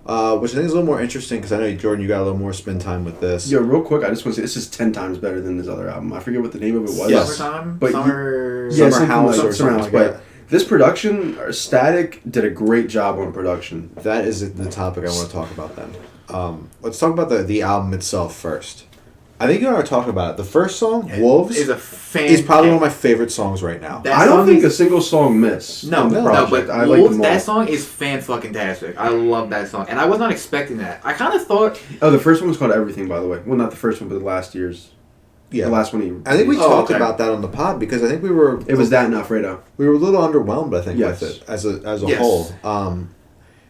A: which I think is a little more interesting because I know, Jordan, you got a little more spend time with this.
B: Yo, real quick, I just want to say this is 10 times better than this other album. I forget what the name of it was.
A: Yes.
C: Summertime?
B: But
C: Summer
A: House or
B: Summer
A: something
B: House,
A: like
B: but
A: that.
B: this production, Static did a great job on production.
A: That is the topic I want to talk about then. Let's talk about the album itself first. I think you and I were talking about it. The first song, Wolves,
C: is
A: is probably one of my favorite songs right now.
C: That
B: I don't
C: song
B: think
C: is-
B: a single song miss.
C: No,
B: on the
C: no,
B: project.
C: but
B: I like
C: Wolves,
B: them all.
C: that song is fan-fucking-tastic. I love that song. And I was not expecting that. I kind of thought...
B: Oh, the first one was called Everything, by the way. Well, not the first one, but the last year's.
A: Yeah,
B: The last one he...
A: I think we
C: Oh,
A: talked
C: okay.
A: about that on the pod because I think we were.
B: It was that and Alfredo.
A: We were a little underwhelmed, I think,
B: Yes.
A: with it as a
C: Yes.
A: whole.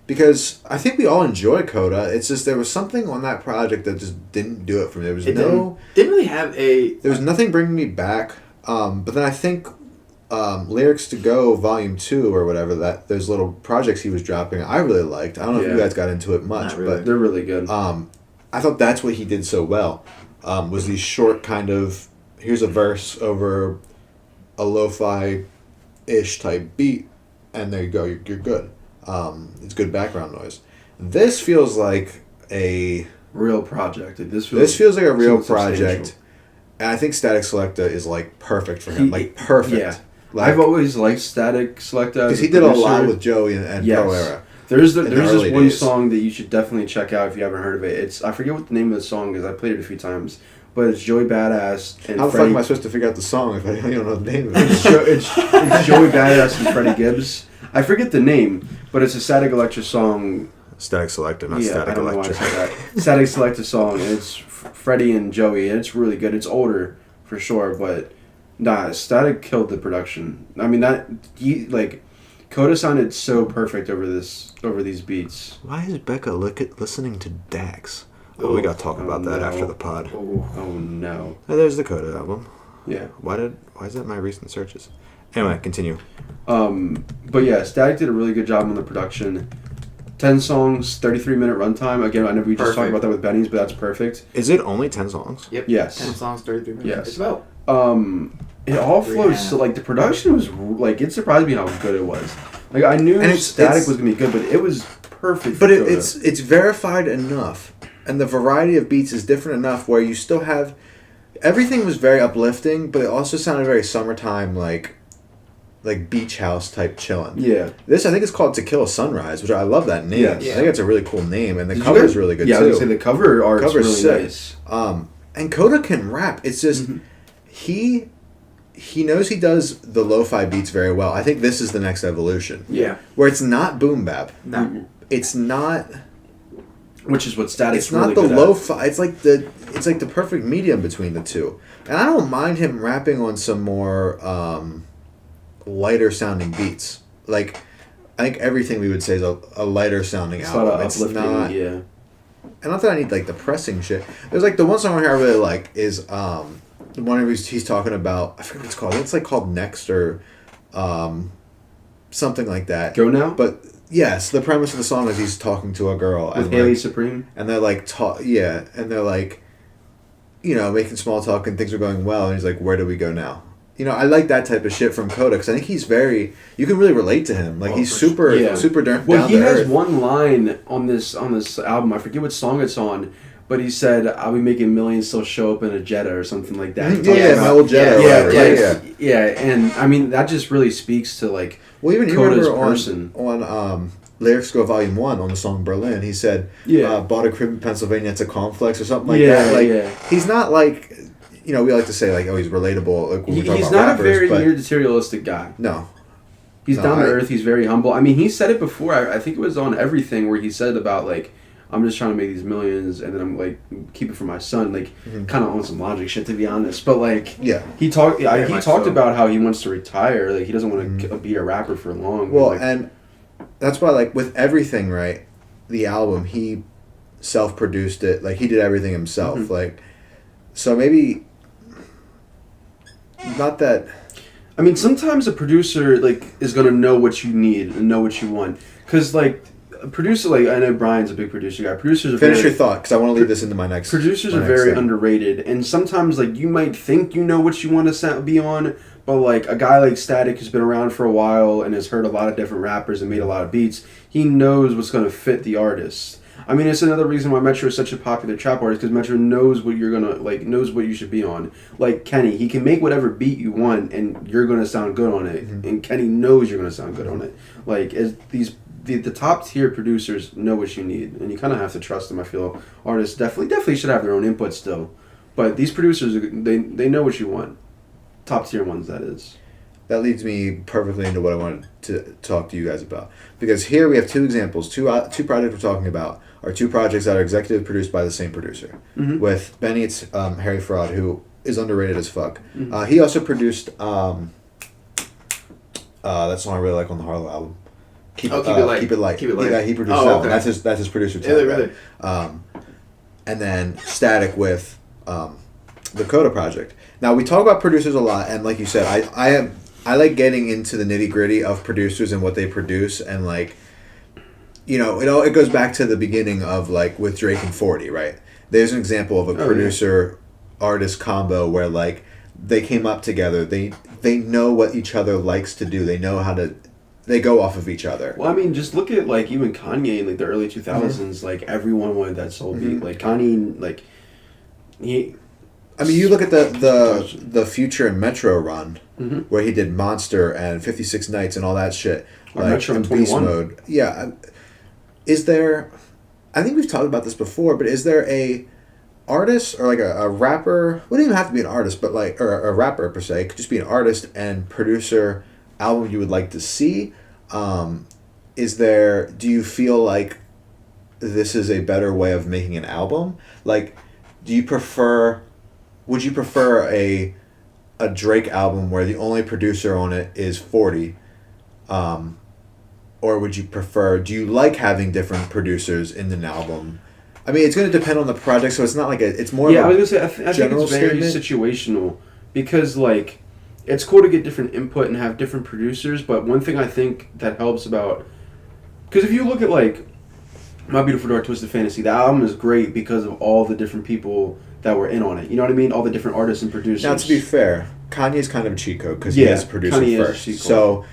A: Because I think we all enjoy Kota. It's just there was something on that project that just didn't do it for me. There was
C: It
A: no.
C: didn't really have a...
A: There was nothing bringing me back. But then I think Lyrics to Go Volume 2 or whatever, that those little projects he was dropping, I really liked. I don't know if you
B: Yeah.
A: guys got into it much,
C: Not really.
A: but
B: They're really good.
A: I thought that's what he did so well. Was these short kind of, here's a verse over a lo-fi-ish type beat, and there you go, you're good. It's good background noise. This feels like a
B: Real project. This
A: feels like a real
B: substantial.
A: project, and I think Static Selecta is like perfect for him. Like perfect.
B: Yeah.
A: Like,
B: I've always liked Static Selecta
A: because he did a lot with Joey and
B: Yes.
A: Pro Era.
B: There's
A: the
B: this
A: early
B: one
A: days.
B: song that you should definitely check out if you haven't heard of it. It's I forget what the name of the song is. I played it a few times, but it's Joey Badass and
A: How the fuck
B: Freddie.
A: am I supposed to figure out the song if I don't know the name of
B: It's,
A: it?
B: it's Joey Badass and Freddie Gibbs. I forget the name, but it's a Static Electra song.
A: Static Selecta, not
B: Yeah,
A: Static
B: I don't know why I
A: Electra.
B: said that. Static Selecta song, and it's Freddie and Joey, and it's really good. It's older for sure, but nah, Static killed the production. I mean Kota sounded so perfect over these beats.
A: Why is Becca listening to Dax? Oh, we got to talk about that
B: no.
A: after the pod.
B: Oh no.
A: Oh, there's the Kota album.
B: Yeah.
A: Why is that my recent searches? Anyway, continue.
B: But yeah, Static did a really good job on the production. 10 songs, 33-minute runtime. Again, I know we just talked
C: Perfect.
B: about that with Benny's, but that's perfect.
A: Is it only 10 songs?
C: Yep.
B: Yes.
C: 10 songs, 33 minutes.
B: Yes.
C: It's about...
B: It all flows.
C: Yeah.
B: So like the production was like it surprised me how good it was. Like I knew
A: And
B: Static
A: it's-
B: was gonna be good, but it was perfect.
A: But
B: for Kota.
A: it's verified enough, and the variety of beats is different enough where you still have... Everything was very uplifting, but it also sounded very summertime, like beach house type chilling.
B: Yeah.
A: This, I think, is called To Kill a Sunrise, which I love that name.
B: Yes.
A: I think it's a really cool name, and the
B: Did you
A: cover
B: guys-
A: is really good
B: Yeah,
A: too.
B: I was gonna say the cover art's
A: Cover's
B: really
A: sick.
B: nice.
A: And Kota can rap. It's just he knows he does the lo-fi beats very well. I think this is the next evolution.
C: Yeah.
A: Where it's not boom bap.
C: No.
A: It's not.
B: Which is what Static's
A: It's not
B: really
A: the
B: good at.
A: lo-fi. It's like the perfect medium between the two. And I don't mind him rapping on some more lighter sounding beats. Like, I think everything we would say is a lighter sounding
B: It's
A: album.
B: not
A: It's
B: uplifting.
A: not.
B: Yeah.
A: And not that I need like depressing shit. There's like the one song here I really like is the one where he's talking about, I forget what it's called. It's like called Next or something like that.
B: Go Now?
A: But yes, the premise of the song is he's talking to a girl
B: With
A: and
B: Haley
A: like,
B: Supreme.
A: and they're like and they're like, making small talk and things are going well, and he's like, where do we go now? I like that type of shit from Kota because I think he's very. You can really relate to him. Like he's super,
B: Yeah.
A: super down
B: Well, he
A: to
B: has
A: earth.
B: one line on this album. I forget what song it's on, but he said, "I'll be making millions still show up in a Jetta or something like that." He talks
A: Yeah,
B: about-
A: my old Jetta.
B: Yeah,
A: whatever.
B: yeah, and I mean that just really speaks to like
A: Well, even you
B: Kota's
A: remember
B: person.
A: on Lyrics Go Volume 1 on the song Berlin, he said,
B: Yeah.
A: bought a crib in Pennsylvania, it's a complex or something like
B: Yeah,
A: that. Like,
B: yeah.
A: he's not like, we like to say, like, oh, he's relatable. Like, when we talk
B: He's
A: about
B: not
A: rappers,
B: a very
A: but
B: materialistic guy.
A: no.
B: He's
A: No,
B: down to
A: I-
B: earth. He's very humble. I mean, he said it before. I think it was on Everything where he said about like, I'm just trying to make these millions and then I'm like keep it for my son. Like, kind of on some logic shit to be honest. But like,
A: Yeah.
B: he talked.
C: Very
B: He
C: much
B: talked
C: so.
B: about how he wants to retire. Like, he doesn't want to be a rapper for long.
A: Well,
B: like,
A: and that's why, like, with everything, right, the album, he self-produced it. Like, he did everything himself.
B: Mm-hmm.
A: Like, so maybe, not that...
B: I mean, sometimes a producer like is gonna know what you need and know what you want. Cause like producer, like I know Brian's a big producer guy. Producers are
A: Finish your thought, because I want to lead this into my next.
B: Producers
A: my
B: are
A: next
B: very
A: thing.
B: underrated, and sometimes like you might think you know what you want to be on, but like a guy like Static who's been around for a while and has heard a lot of different rappers and made a lot of beats, he knows what's going to fit the artist. I mean, it's another reason why Metro is such a popular trap artist, because Metro knows what you're gonna like, knows what you should be on. Like Kenny, he can make whatever beat you want, and you're gonna sound good on it.
A: Mm-hmm.
B: And Kenny knows you're gonna sound good on it. Like as the top tier producers know what you need, and you kind of have to trust them. I feel artists definitely should have their own input still, but these producers they know what you want. Top tier ones, that is.
A: That leads me perfectly into what I wanted to talk to you guys about. Because here we have two examples. Two projects we're talking about are two projects that are executive produced by the same producer.
B: Mm-hmm.
A: With Benny, it's Harry Fraud, who is underrated as fuck.
B: Mm-hmm.
A: He also produced that song I really like on the Harlow album. Keep It Light. Keep It Light. Yeah, he produced that one. That's his producer too.
C: Really?
A: And then Static with the Kota project. Now we talk about producers a lot, and like you said, I like getting into the nitty gritty of producers and what they produce, and like, it goes back to the beginning of like with Drake and 40, right? There's an example of a producer artist combo where like they came up together. They know what each other likes to do. They know how to. They go off of each other.
B: Well, I mean, just look at like even Kanye in like the early 2000s. Mm-hmm. Like everyone wanted that soul beat. Like Kanye, like he.
A: I mean, you look at the Future and Metro run, where he did Monster and 56 Nights and all that shit.
B: Or like Metro and Beast Mode.
A: Yeah. Is there... I think we've talked about this before, but is there a artist or like a rapper... Wouldn't even have to be an artist, but like... Or a rapper, per se. It could just be an artist and producer album you would like to see. Is there... Do you feel like this is a better way of making an album? Like, do you prefer... Would you prefer a Drake album where the only producer on it is 40? Or would you prefer... Do you like having different producers in an album? I mean, it's going to depend on the project, so it's not like it's more of a
B: I was going to say, I think it's very situational. Because, like, it's cool to get different input and have different producers, but one thing I think that helps about... Because if you look at, like, My Beautiful Dark Twisted Fantasy, the album is great because of all the different people that were in on it. You know what I mean? All the different artists and producers.
A: Now, to be fair, Kanye's kind of a cheat code because he is a producer
B: Kanye
A: first.
B: Is a cheat code.
A: So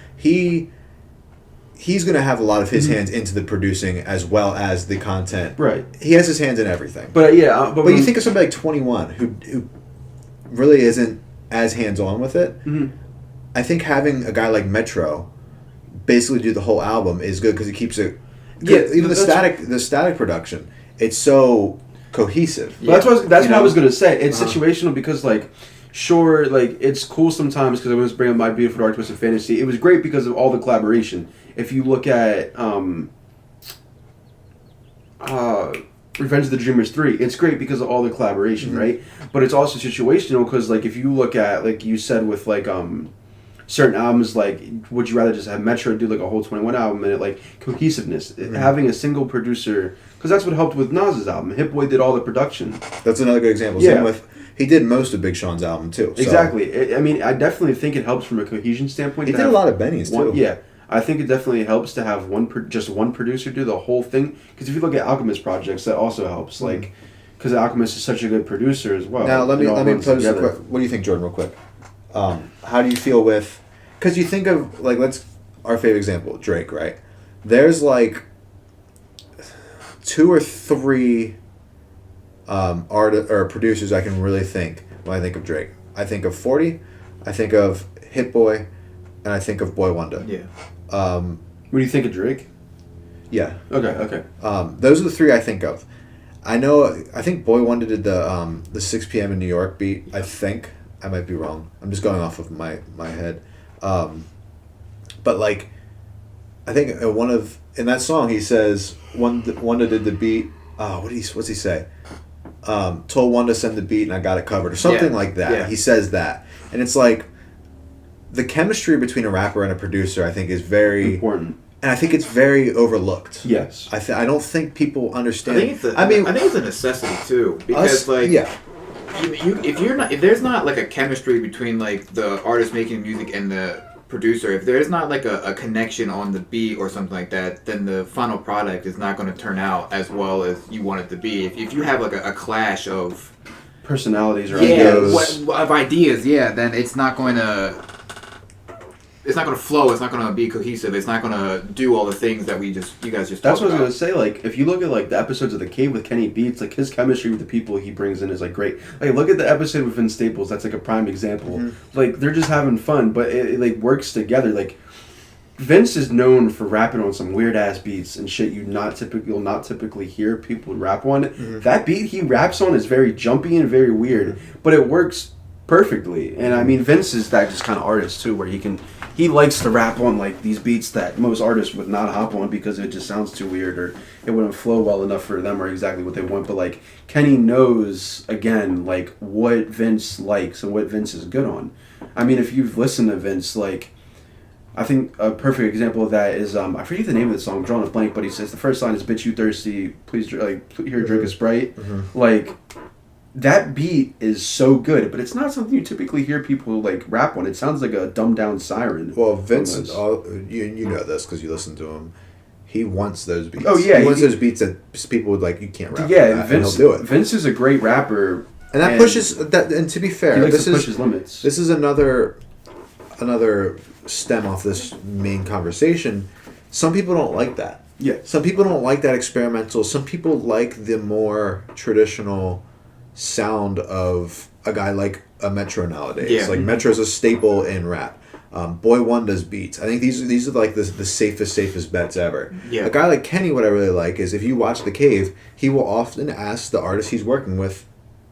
A: he's going to have a lot of his hands into the producing as well as the content.
B: Right.
A: He has his hands in everything.
B: But but
A: you think of somebody like 21 who really isn't as hands-on with it.
B: Mm-hmm.
A: I think having a guy like Metro basically do the whole album is good because it keeps it...
B: Yeah,
A: even the static production, it's so... cohesive.
B: Yeah. That's what I was gonna say. It's situational because, like, sure, like it's cool sometimes because I was bringing My Beautiful Dark Twisted Fantasy. It was great because of all the collaboration. If you look at Revenge of the Dreamers 3, it's great because of all the collaboration, right? But it's also situational because, like, if you look at, like you said, with like certain albums, like, would you rather just have Metro do like a whole 21 album and it like cohesiveness, having a single producer. Because that's what helped with Nas's album. Hit Boy did all the production.
A: That's another good example.
B: Yeah.
A: Same with, he did most of Big Sean's album too. So.
B: Exactly. I mean, I definitely think it helps from a cohesion standpoint.
A: He did a lot of Benny's too.
B: Yeah, I think it definitely helps to have just one producer do the whole thing. Because if you look at Alchemist projects, that also helps. Like, because Alchemist is such a good producer as well.
A: Now let me pose a quick. What do you think, Jordan? Real quick. How do you feel with? Because you think of like our favorite example, Drake, right? There's like 2 or 3 artists or producers I can really think when I think of Drake. I think of 40, I think of Hit Boy, and I think of Boy Wonder.
C: Yeah.
B: What do you think of Drake?
A: Yeah.
B: Okay.
A: Those are the 3 I think of. I think Boy Wonder did the 6 p.m. in New York beat. I think I might be wrong. I'm just going off of my head. But like, I think in that song he says Wanda did the beat. What's he say? Told Wanda to send the beat and I got it covered or something like that. Yeah. He says that, and it's like the chemistry between a rapper and a producer I think is very
B: important,
A: and I think it's very overlooked.
B: Yes,
A: I don't think people understand.
C: I think it's a necessity too because if there's not like a chemistry between like the artist making music and the producer, if there's not like a connection on the beat or something like that, then the final product is not going to turn out as well as you want it to be. If you have like a clash of
B: personalities or
C: ideas, then it's not going to flow. It's not going to be cohesive. It's not going to do all the things that you guys just.
B: That's what I
C: about.
B: was gonna say. Like, if you look at like the episodes of The Cave with Kenny Beats, like his chemistry with the people he brings in is like great. Like, look at the episode with Vince Staples. That's like a prime example. Mm-hmm. Like, they're just having fun, but it like works together. Like, Vince is known for rapping on some weird ass beats and shit you'll not typically hear people rap on. Mm-hmm. That beat he raps on is very jumpy and very weird, but it works perfectly. And I mean, Vince is that just kind of artist too, where he likes to rap on like these beats that most artists would not hop on because it just sounds too weird or it wouldn't flow well enough for them or exactly what they want. But like Kenny knows again like what Vince likes and what Vince is good on. I mean, if you've listened to Vince, like I think a perfect example of that is I forget the name of the song, I'm drawing a blank, but he says the first line is "Bitch, you thirsty? Please here drink a Sprite." Mm-hmm. Like. That beat is so good, but it's not something you typically hear people like rap on. It sounds like a dumbed down siren.
A: Well, Vince, you know this because you listen to him. He wants those beats.
B: Oh yeah,
A: he wants those beats that people would like. You can't rap.
B: Yeah,
A: that,
B: Vince.
A: And he'll do it.
B: Vince is a great rapper,
A: and that pushes that. And to be fair,
B: he likes to push his limits.
A: This is another stem off this main conversation. Some people don't like that.
B: Yeah.
A: Some people don't like that experimental. Some people like the more traditional sound of a guy like a Metro nowadays. Yeah. Like Metro's a staple in rap. Boy Wonda's beats. I think these are like the safest bets ever. Yeah. A guy like Kenny, what I really like is if you watch The Cave, he will often ask the artist he's working with,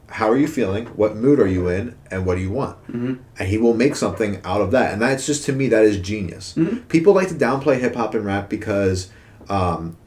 A: how are you feeling? What mood are you in? And what do you want? Mm-hmm. And he will make something out of that. And that's just, to me, that is genius. Mm-hmm. People like to downplay hip hop and rap because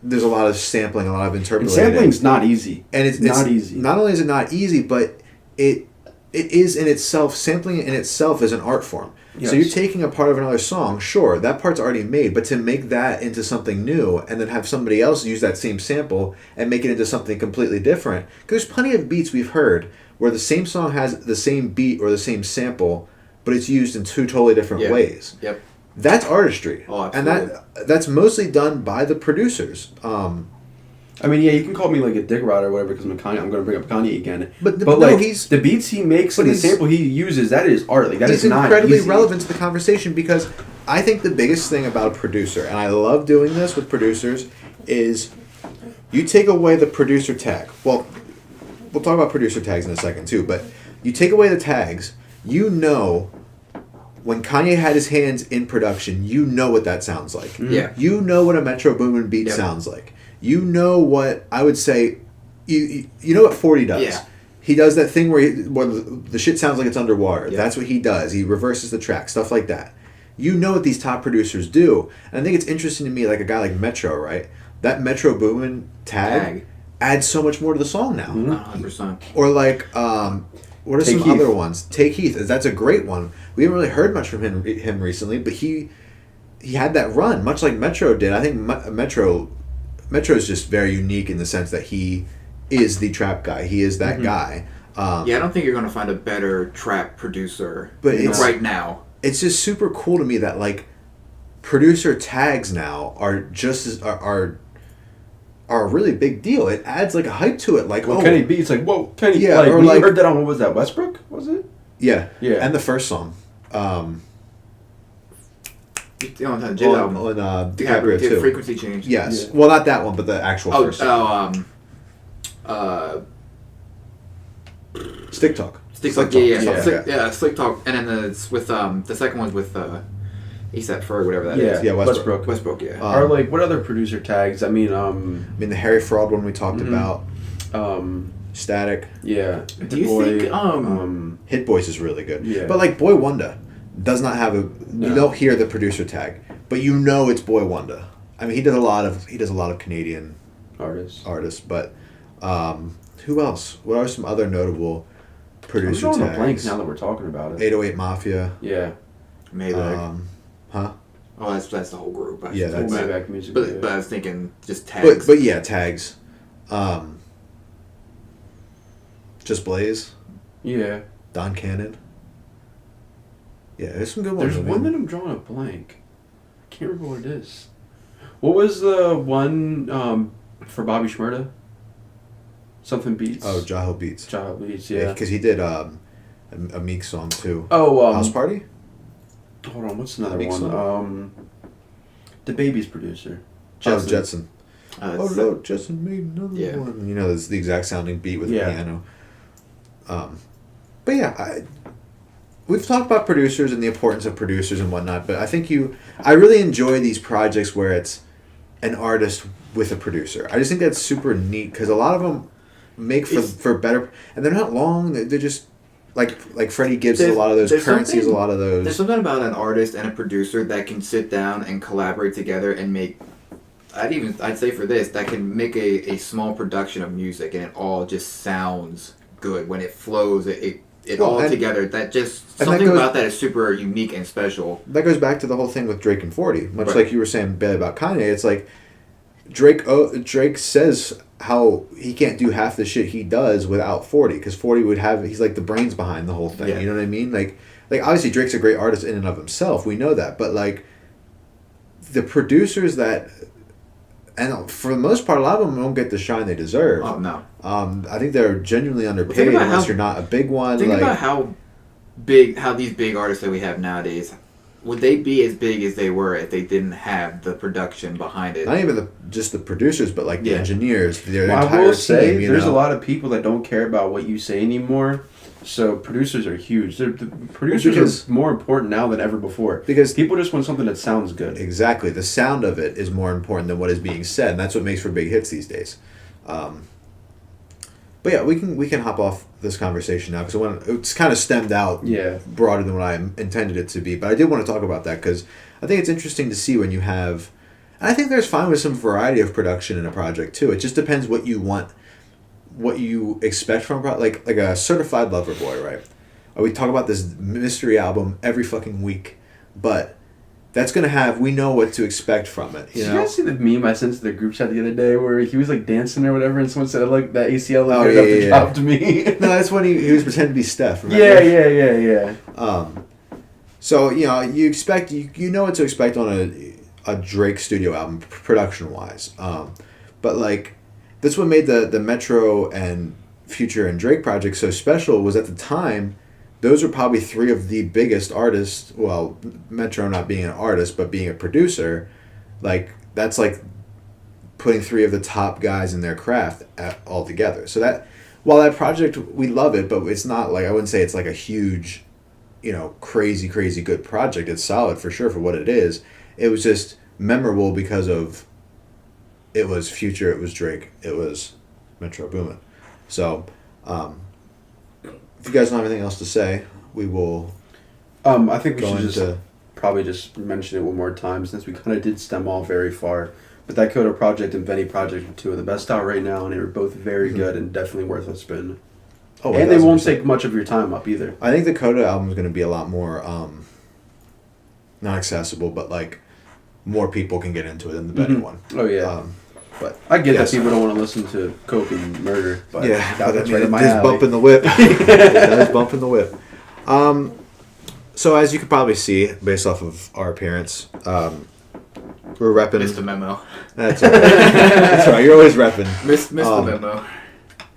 A: there's a lot of sampling, a lot of interpolating.
B: And sampling's not easy.
A: And it's not easy. Not only is it not easy, but it is in itself, sampling in itself is an art form. Yes. So you're taking a part of another song, sure, that part's already made, but to make that into something new and then have somebody else use that same sample and make it into something completely different. Because there's plenty of beats we've heard where the same song has the same beat or the same sample, but it's used in two totally different ways.
C: Yep.
A: That's artistry.
C: Oh, absolutely.
A: And that's mostly done by the producers.
B: I mean, yeah, you can call me like a dick rod or whatever because I'm going to bring up Kanye again.
A: But
B: like the beats he makes and the sample he uses, that is art. Like that is not
A: incredibly
B: easy.
A: Relevant to the conversation because I think the biggest thing about a producer, and I love doing this with producers, is you take away the producer tag. Well, we'll talk about producer tags in a second too, but you take away the tags, you know. When Kanye had his hands in production, you know what that sounds like.
C: Mm-hmm. Yeah.
A: You know what a Metro Boomin beat sounds like. You know what I would say. You know what 40 does.
C: Yeah.
A: He does that thing where the shit sounds like it's underwater. Yeah. That's what he does. He reverses the track, stuff like that. You know what these top producers do, and I think it's interesting to me, like a guy like Metro, right? That Metro Boomin tag adds so much more to the song now.
C: 100%.
A: Or like. What are some other ones? Take Heath. That's a great one. We haven't really heard much from him recently, but he had that run, much like Metro did. I think Metro is just very unique in the sense that he is the trap guy. He is that guy.
C: I don't think you're going to find a better trap producer right now.
A: It's just super cool to me that like producer tags now are just as are a really big deal. It adds like a hype to it. Like,
B: Kenny Beats, like, whoa, Kenny.
A: Yeah,
B: like, you heard that on, what was that, Westbrook? Was it?
A: Yeah. And the first song.
C: On DiCaprio too. Frequency change.
A: Yes. Yeah. Well, not that one, but the actual first song. Stick Talk.
C: Stick Talk. Yeah. Slick Talk. And then it's with the second one's with ASAP Ferg, whatever that is.
A: Yeah,
C: Westbrook, yeah.
B: Or like, what other producer tags? I mean,
A: the Harry Fraud one we talked about. Static.
B: Yeah.
C: Do you think
A: Hit Boys is really good.
B: Yeah.
A: But like Boy Wonder does not have you don't hear the producer tag, but you know it's Boy Wonder. I mean, he does a lot of Canadian artists, but who else? What are some other notable producer tags?
B: I'm drawing a blank now that we're talking about it.
A: 808 Mafia.
B: Yeah.
C: Maybach.
A: Huh?
C: Oh, that's the whole group.
A: That's
B: Maybach music.
C: But I was thinking just tags.
A: But yeah, tags. Just Blaze.
B: Yeah.
A: Don Cannon. Yeah, there's some good ones.
B: There's one that I'm drawing a blank. I can't remember what it is. What was the one for Bobby Shmurda? Something Beats.
A: Oh, Jaho Beats.
B: Jaho Beats, yeah.
A: Because he did a Meek song too.
B: Oh,
A: House Party?
B: Hold on, what's another
A: Meek
B: one?
A: song?
B: The Baby's producer.
A: Jetson. Oh, Jetson.
C: Oh
A: no, Jetson made another one. You know, it's the exact sounding beat with the piano. But yeah, we've talked about producers and the importance of producers and whatnot, but I think I really enjoy these projects where it's an artist with a producer. I just think that's super neat because a lot of them make for better, and they're not long. They're just like Freddie Gibbs has a lot of those. Currency has a lot of those.
C: There's something about an artist and a producer that can sit down and collaborate together and make. I'd say for this, that can make a small production of music and it all just sounds good when it flows. It all together. That just something about that is super unique and special.
A: That goes back to the whole thing with Drake and 40. Much like you were saying bad about Kanye, it's like Drake says how he can't do half the shit he does without 40 because 40 he's like the brains behind the whole thing. Yeah. You know what I mean? Like obviously Drake's a great artist in and of himself. We know that, but like the producers that. And for the most part, a lot of them don't get the shine they deserve.
C: Oh, no.
A: I think they're genuinely underpaid unless you're not a big one.
C: Think about how these big artists that we have nowadays, would they be as big as they were if they didn't have the production behind it?
A: Not even just the producers, but like the engineers, their entire
B: I will say,
A: team,
B: there's a lot of people that don't care about what you say anymore. So producers are huge. The producers are more important now than ever before. Because people just want something that sounds good.
A: Exactly. The sound of it is more important than what is being said, and that's what makes for big hits these days. But yeah, we can hop off this conversation now because it's kind of stemmed out broader than what I intended it to be. But I did want to talk about that because I think it's interesting to see when you have... And I think there's fine with some variety of production in a project too. It just depends what you want. What you expect from like a Certified Lover Boy, right? We talk about this mystery album every fucking week, but that's gonna have we know what to expect from it.
B: Did you guys see the meme I sent to the group chat the other day where he was like dancing or whatever, and someone said like that ACL up the top to me?
A: No, that's when he was pretending to be Steph. Remember?
B: Yeah.
A: So you expect you know what to expect on a Drake studio album production wise, but like. That's what made the Metro and Future and Drake project so special was at the time, those were probably three of the biggest artists, well, Metro not being an artist, but being a producer, like, that's like putting three of the top guys in their craft all together. So that, while that project, we love it, but it's not like, I wouldn't say it's like a huge, crazy, crazy good project. It's solid for sure for what it is. It was just memorable because of it was Future, it was Drake, it was Metro Boomin. So, if you guys don't have anything else to say, we will.
B: I think we should probably just mention it one more time since we kind of did stem off very far. But that Kota project and Benny project are two of the best out right now, and they were both very good and definitely worth a spin. Oh, and they won't take much of your time up either.
A: I think the Kota album is going to be a lot more not accessible, but like more people can get into it than the Benny one.
B: Oh yeah.
A: But
B: I get that people don't want to listen to coke and murder, but
A: that's right in my alley. Bumping the whip. There's bumping the whip. So as you could probably see, based off of our appearance, we're repping.
C: Missed the memo.
A: That's all right. That's right. You're always repping.
C: Missed the memo.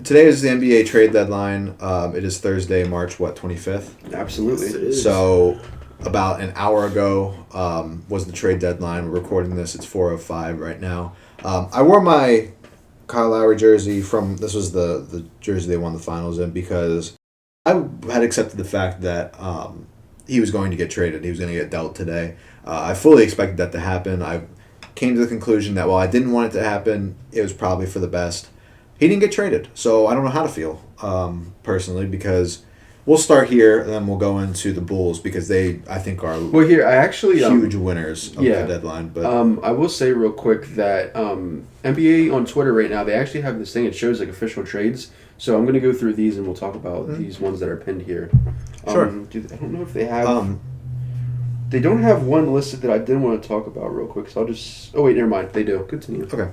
A: Today is the NBA trade deadline. It is Thursday, March 25th.
B: Absolutely. Yes, it
A: is. So about an hour ago was the trade deadline. We're recording this. It's 4:05 right now. I wore my Kyle Lowry jersey this was the jersey they won the finals in because I had accepted the fact that he was going to get traded. He was going to get dealt today. I fully expected that to happen. I came to the conclusion that while I didn't want it to happen, it was probably for the best. He didn't get traded, so I don't know how to feel personally because we'll start here and then we'll go into the Bulls because they, I think, are huge winners of the deadline. But
B: I will say real quick that NBA on Twitter right now, they actually have this thing. It shows like official trades. So I'm going to go through these and we'll talk about these ones that are pinned here.
A: Sure.
B: I don't know if they have... they don't have one listed that I didn't want to talk about real quick, so I'll just... Oh, wait, never mind. They do. Continue.
A: Okay.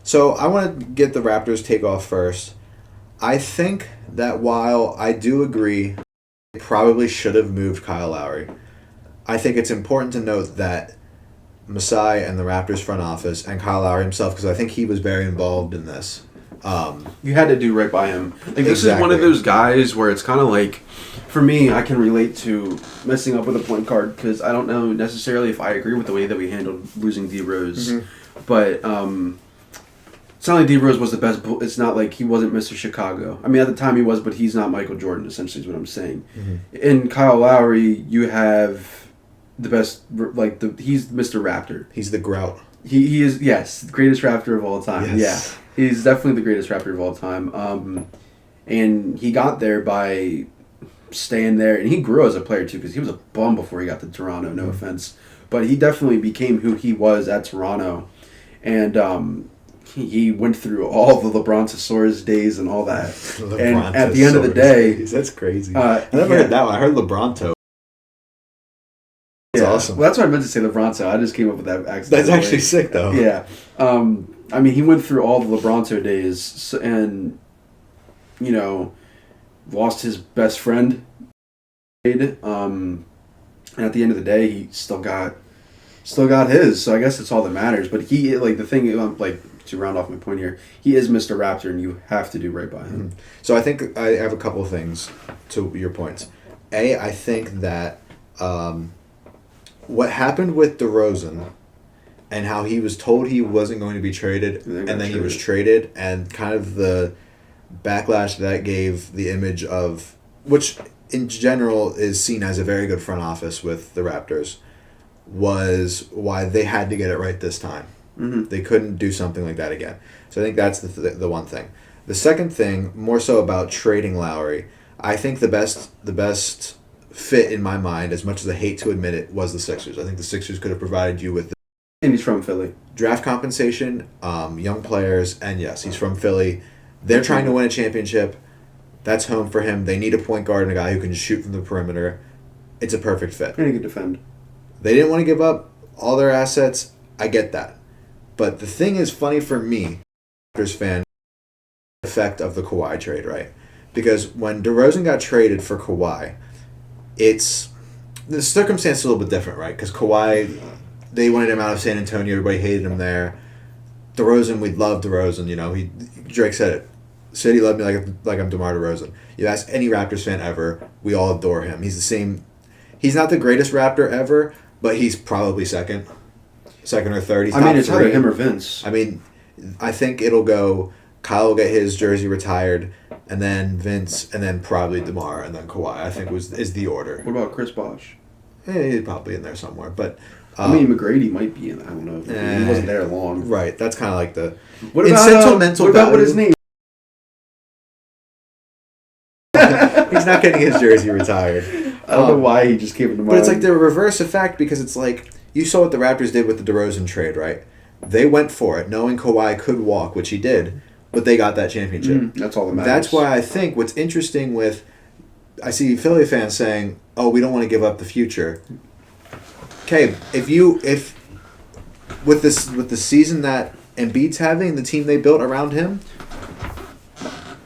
A: So I want to get the Raptors take off first. I think that while I do agree probably should have moved Kyle Lowry. I think it's important to note that Masai and the Raptors front office and Kyle Lowry himself, because I think he was very involved in this.
B: You had to do right by him. Like, this
A: Exactly.
B: is one of those guys where it's kind of like, for me, I can relate to messing up with a point guard because I don't know necessarily if I agree with the way that we handled losing D Rose, but it's not like D Rose was the best. It's not like he wasn't Mr. Chicago. I mean, at the time he was, but he's not Michael Jordan. Essentially, is what I'm saying. In Kyle Lowry, you have the best. He's Mr. Raptor.
A: He's the grout.
B: He is, yes, the greatest Raptor of all time.
A: Yes.
B: Yeah. He's definitely the greatest Raptor of all time. And he got there by staying there. And he grew as a player, too, because he was a bum before he got to Toronto, no offense. But he definitely became who he was at Toronto. And he went through all the LeBrontosaurus days and all that. And at the end of the day...
A: That's crazy. I never heard that one. I heard LeBronto. That's awesome.
B: Well, that's what I meant to say, LeBronto. I just came up with that accident.
A: That's actually sick, though.
B: Yeah. I mean, he went through all the LeBronto days and, lost his best friend. And at the end of the day, he still got his. So I guess it's all that matters. But he, to round off my point here, he is Mr. Raptor, and you have to do right by him.
A: So I think I have a couple of things to your points. I think that what happened with DeRozan and how he was told he wasn't going to be traded, and then he was traded, and kind of the backlash that gave the image of, which in general is seen as a very good front office with the Raptors, was why they had to get it right this time. They couldn't do something like that again. So I think that's the one thing. The second thing, more so about trading Lowry, I think the best fit in my mind, as much as I hate to admit it, was the Sixers. I think the Sixers could have provided you with
B: And he's from Philly.
A: Draft compensation, young players, and yes, he's from Philly. They're trying to win a championship. That's home for him. They need a point guard and a guy who can shoot from the perimeter. It's a perfect fit.
B: And he can defend.
A: They didn't want to give up all their assets. I get that. But the thing is funny for me, Raptors fan, the effect of the Kawhi trade, right? Because when DeRozan got traded for Kawhi, the circumstance is a little bit different, right? Because Kawhi, they wanted him out of San Antonio. Everybody hated him there. DeRozan, we loved DeRozan. Drake said it. City loved me like I'm DeMar DeRozan. You ask any Raptors fan ever, we all adore him. He's the same. He's not the greatest Raptor ever, but he's probably second or third. He's
B: it's
A: top
B: either
A: three.
B: him or Vince.
A: I think it'll go. Kyle will get his jersey retired, and then Vince, and then probably DeMar, and then Kawhi. I think is the order.
B: What about Chris Bosh?
A: He's probably in there somewhere, but.
B: McGrady might be in. I don't know. He wasn't there long.
A: Right. That's kind of like the.
B: What about what his name?
A: He's not getting his jersey retired.
B: I don't know why he just came into mind.
A: But it's like the reverse effect, because it's like you saw what the Raptors did with the DeRozan trade, right? They went for it, knowing Kawhi could walk, which he did, but they got that championship.
B: That's all that matters.
A: That's why I think what's interesting with, I see Philly fans saying, "Oh, we don't want to give up the future." Okay, if with the season that Embiid's having, the team they built around him,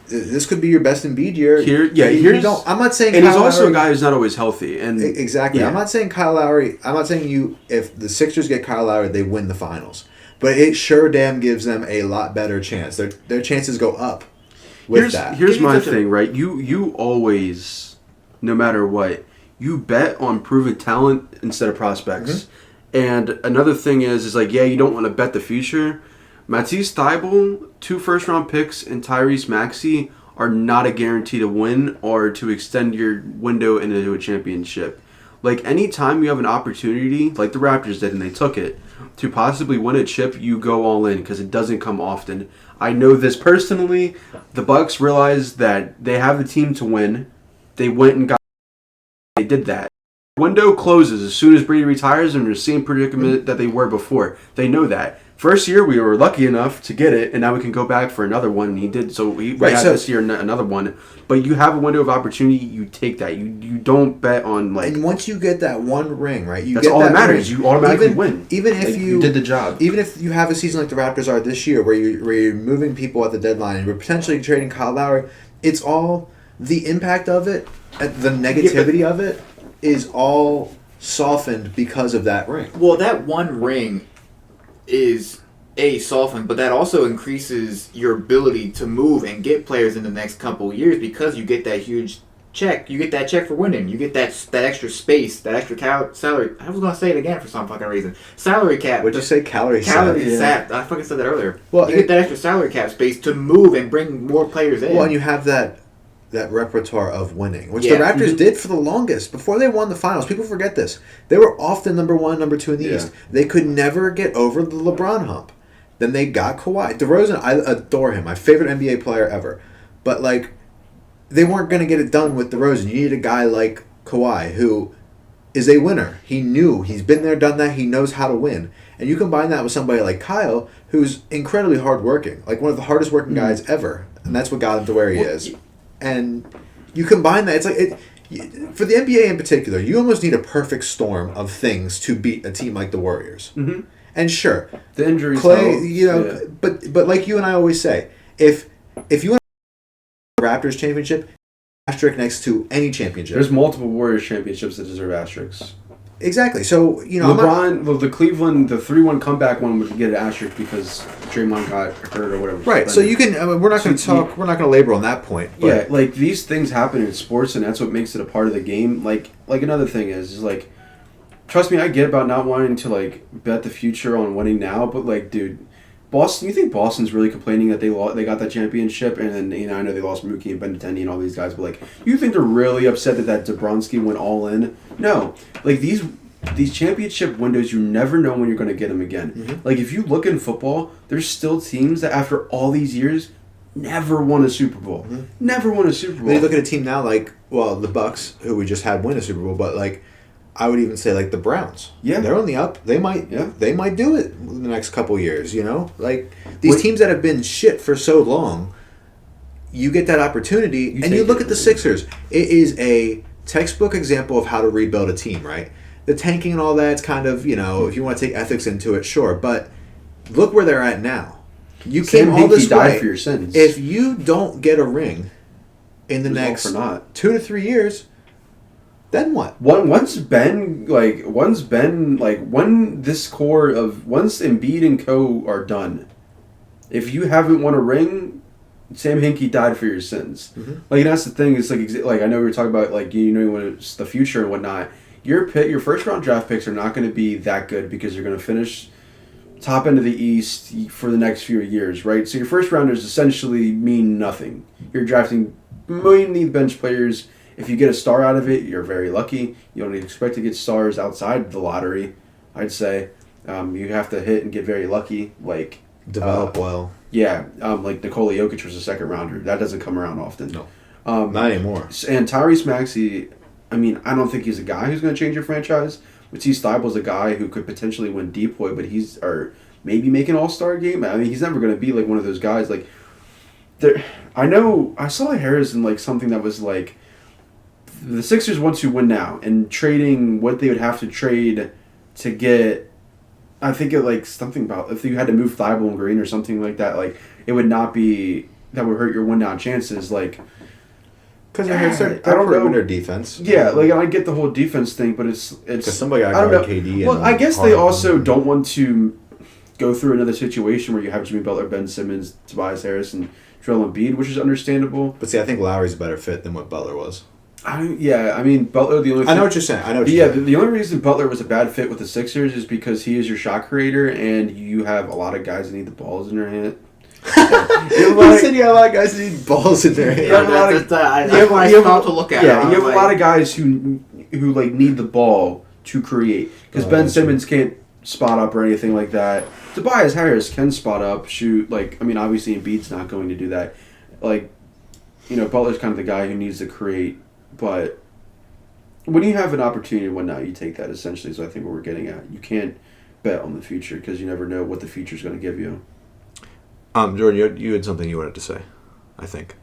A: this could be your best Embiid year. I'm not saying.
B: And he's also a guy who's not always healthy. And
A: exactly, yeah. I'm not saying Kyle Lowry. I'm not saying if the Sixers get Kyle Lowry, they win the finals. But it sure damn gives them a lot better chance. Their chances go up with that.
B: Here's my thing, right? You always, no matter what, you bet on proven talent instead of prospects. And another thing is you don't want to bet the future. Matisse Thybulle, 2 first-round picks, and Tyrese Maxey are not a guarantee to win or to extend your window into a championship. Like, anytime you have an opportunity, like the Raptors did, and they took it, to possibly win a chip, you go all in, because it doesn't come often. I know this personally. The Bucks realized that they have the team to win. They went and they did that. Window closes as soon as Brady retires, and they're in the same predicament that they were before. They know that. First year, we were lucky enough to get it, and now we can go back for another one, and he did. So we had this year another one. But you have a window of opportunity, you take that. You don't bet on,
A: And once you get that one ring, right?
B: That's all that matters. You automatically win.
A: Even if you
B: did the job.
A: Even if you have a season like the Raptors are this year, where you're moving people at the deadline, and you're potentially trading Kyle Lowry, it's all the impact of it the negativity of it is all softened because of that ring.
C: Well, that one ring is softened, but that also increases your ability to move and get players in the next couple of years because you get that huge check. You get that check for winning. You get that extra space, that extra salary. I was going to say it again for some fucking reason. Salary cap.
A: Would you say calorie
C: sap? I fucking said that earlier.
A: Well,
C: you get that extra salary cap space to move and bring more players in.
A: Well, and you have that repertoire of winning, which the Raptors did for the longest. Before they won the finals, people forget this. They were often number 1, number 2 in the East. They could never get over the LeBron hump. Then they got Kawhi. DeRozan, I adore him. My favorite NBA player ever. But, like, they weren't going to get it done with DeRozan. You needed a guy like Kawhi who is a winner. He knew. He's been there, done that. He knows how to win. And you combine that with somebody like Kyle, who's incredibly hardworking. Like, one of the hardest working guys ever. And that's what got him to where he is. And you combine that. It's like... for the NBA in particular, you almost need a perfect storm of things to beat a team like the Warriors.
B: Mm-hmm.
A: And sure,
B: the injuries,
A: Clay, but like you and I always say, if you want a Raptors championship, asterisk next to any championship.
B: There's multiple Warriors championships that deserve asterisks.
A: Exactly. So
B: LeBron, the Cleveland, the 3-1 comeback one would get an asterisk because Draymond got hurt or whatever.
A: Right. So you can. I mean, we're not going to labor on that point. But.
B: Yeah, like these things happen in sports, and that's what makes it a part of the game. Like another thing is like. Trust me, I get about not wanting to, like, bet the future on winning now, but, like, dude, Boston, you think Boston's really complaining that they got that championship, and then, you know, I know they lost Mookie and Benintendi and all these guys, but, like, you think they're really upset that Dabrowski went all in? No. Like, these championship windows, you never know when you're going to get them again. Mm-hmm. Like, if you look in football, there's still teams that, after all these years, never won a Super Bowl. Mm-hmm. Never won a Super Bowl.
A: When you look at a team now, like, well, the Bucks, who we just had win a Super Bowl, but, like, I would even say like the Browns.
B: Yeah,
A: they're on the up. They might do it in the next couple years. You know, like these teams that have been shit for so long, you get that opportunity, and you look at the Sixers. It is a textbook example of how to rebuild a team. Right, the tanking and all that's kind of if you want to take ethics into it, sure. But look where they're at now. You came all this way
B: for your sins.
A: If you don't get a ring in the next 2 to 3 years. Then what?
B: Once Embiid and co are done, if you haven't won a ring, Sam Hinkie died for your sins. Mm-hmm. Like, and that's the thing. It's like I know we were talking about like you want the future and whatnot. Your first round draft picks are not going to be that good because you're going to finish top end of the East for the next few years, right? So your first rounders essentially mean nothing. You're drafting mainly bench players. If you get a star out of it, you're very lucky. You don't expect to get stars outside the lottery, I'd say. You have to hit and get very lucky. Like
A: develop well.
B: Yeah, like Nikola Jokic was a second rounder. That doesn't come around often.
A: No, not anymore.
B: And Tyrese Maxey, I mean, I don't think he's a guy who's going to change your franchise. Matisse Thybulle's a guy who could potentially win Depoy, but maybe make an All-Star game. I mean, he's never going to be like one of those guys. Like, I saw Harris in like something that was like. The Sixers want to win now, and trading what they would have to trade to get, I think it like something about if you had to move Thibault and Green or something like that, like it would not be that would hurt your win now chances, like
A: because they're for their defense.
B: Yeah, like I get the whole defense thing, but it's because
A: somebody got guard KD.
B: Well, I guess they also don't want to go through another situation where you have Jimmy Butler, Ben Simmons, Tobias Harris, and Joel Embiid, which is understandable.
A: But see, I think Lowry's a better fit than what Butler was.
B: I mean, Butler, the only thing...
A: I know what you're saying.
B: The only reason Butler was a bad fit with the Sixers is because he is your shot creator, and you have a lot of guys that need the balls in their hand.
A: You said you have a lot of guys that need balls in their hand.
C: You have
B: a lot of guys who like need the ball to create. Because Ben Simmons can't spot up or anything like that. Tobias Harris can spot up, shoot. Like, I mean, obviously Embiid's not going to do that. Like, Butler's kind of the guy who needs to create. But when you have an opportunity and whatnot, you take that essentially. So I think what we're getting at. You can't bet on the future because you never know what the future is going to give you.
A: Jordan, you had something you wanted to say, I think.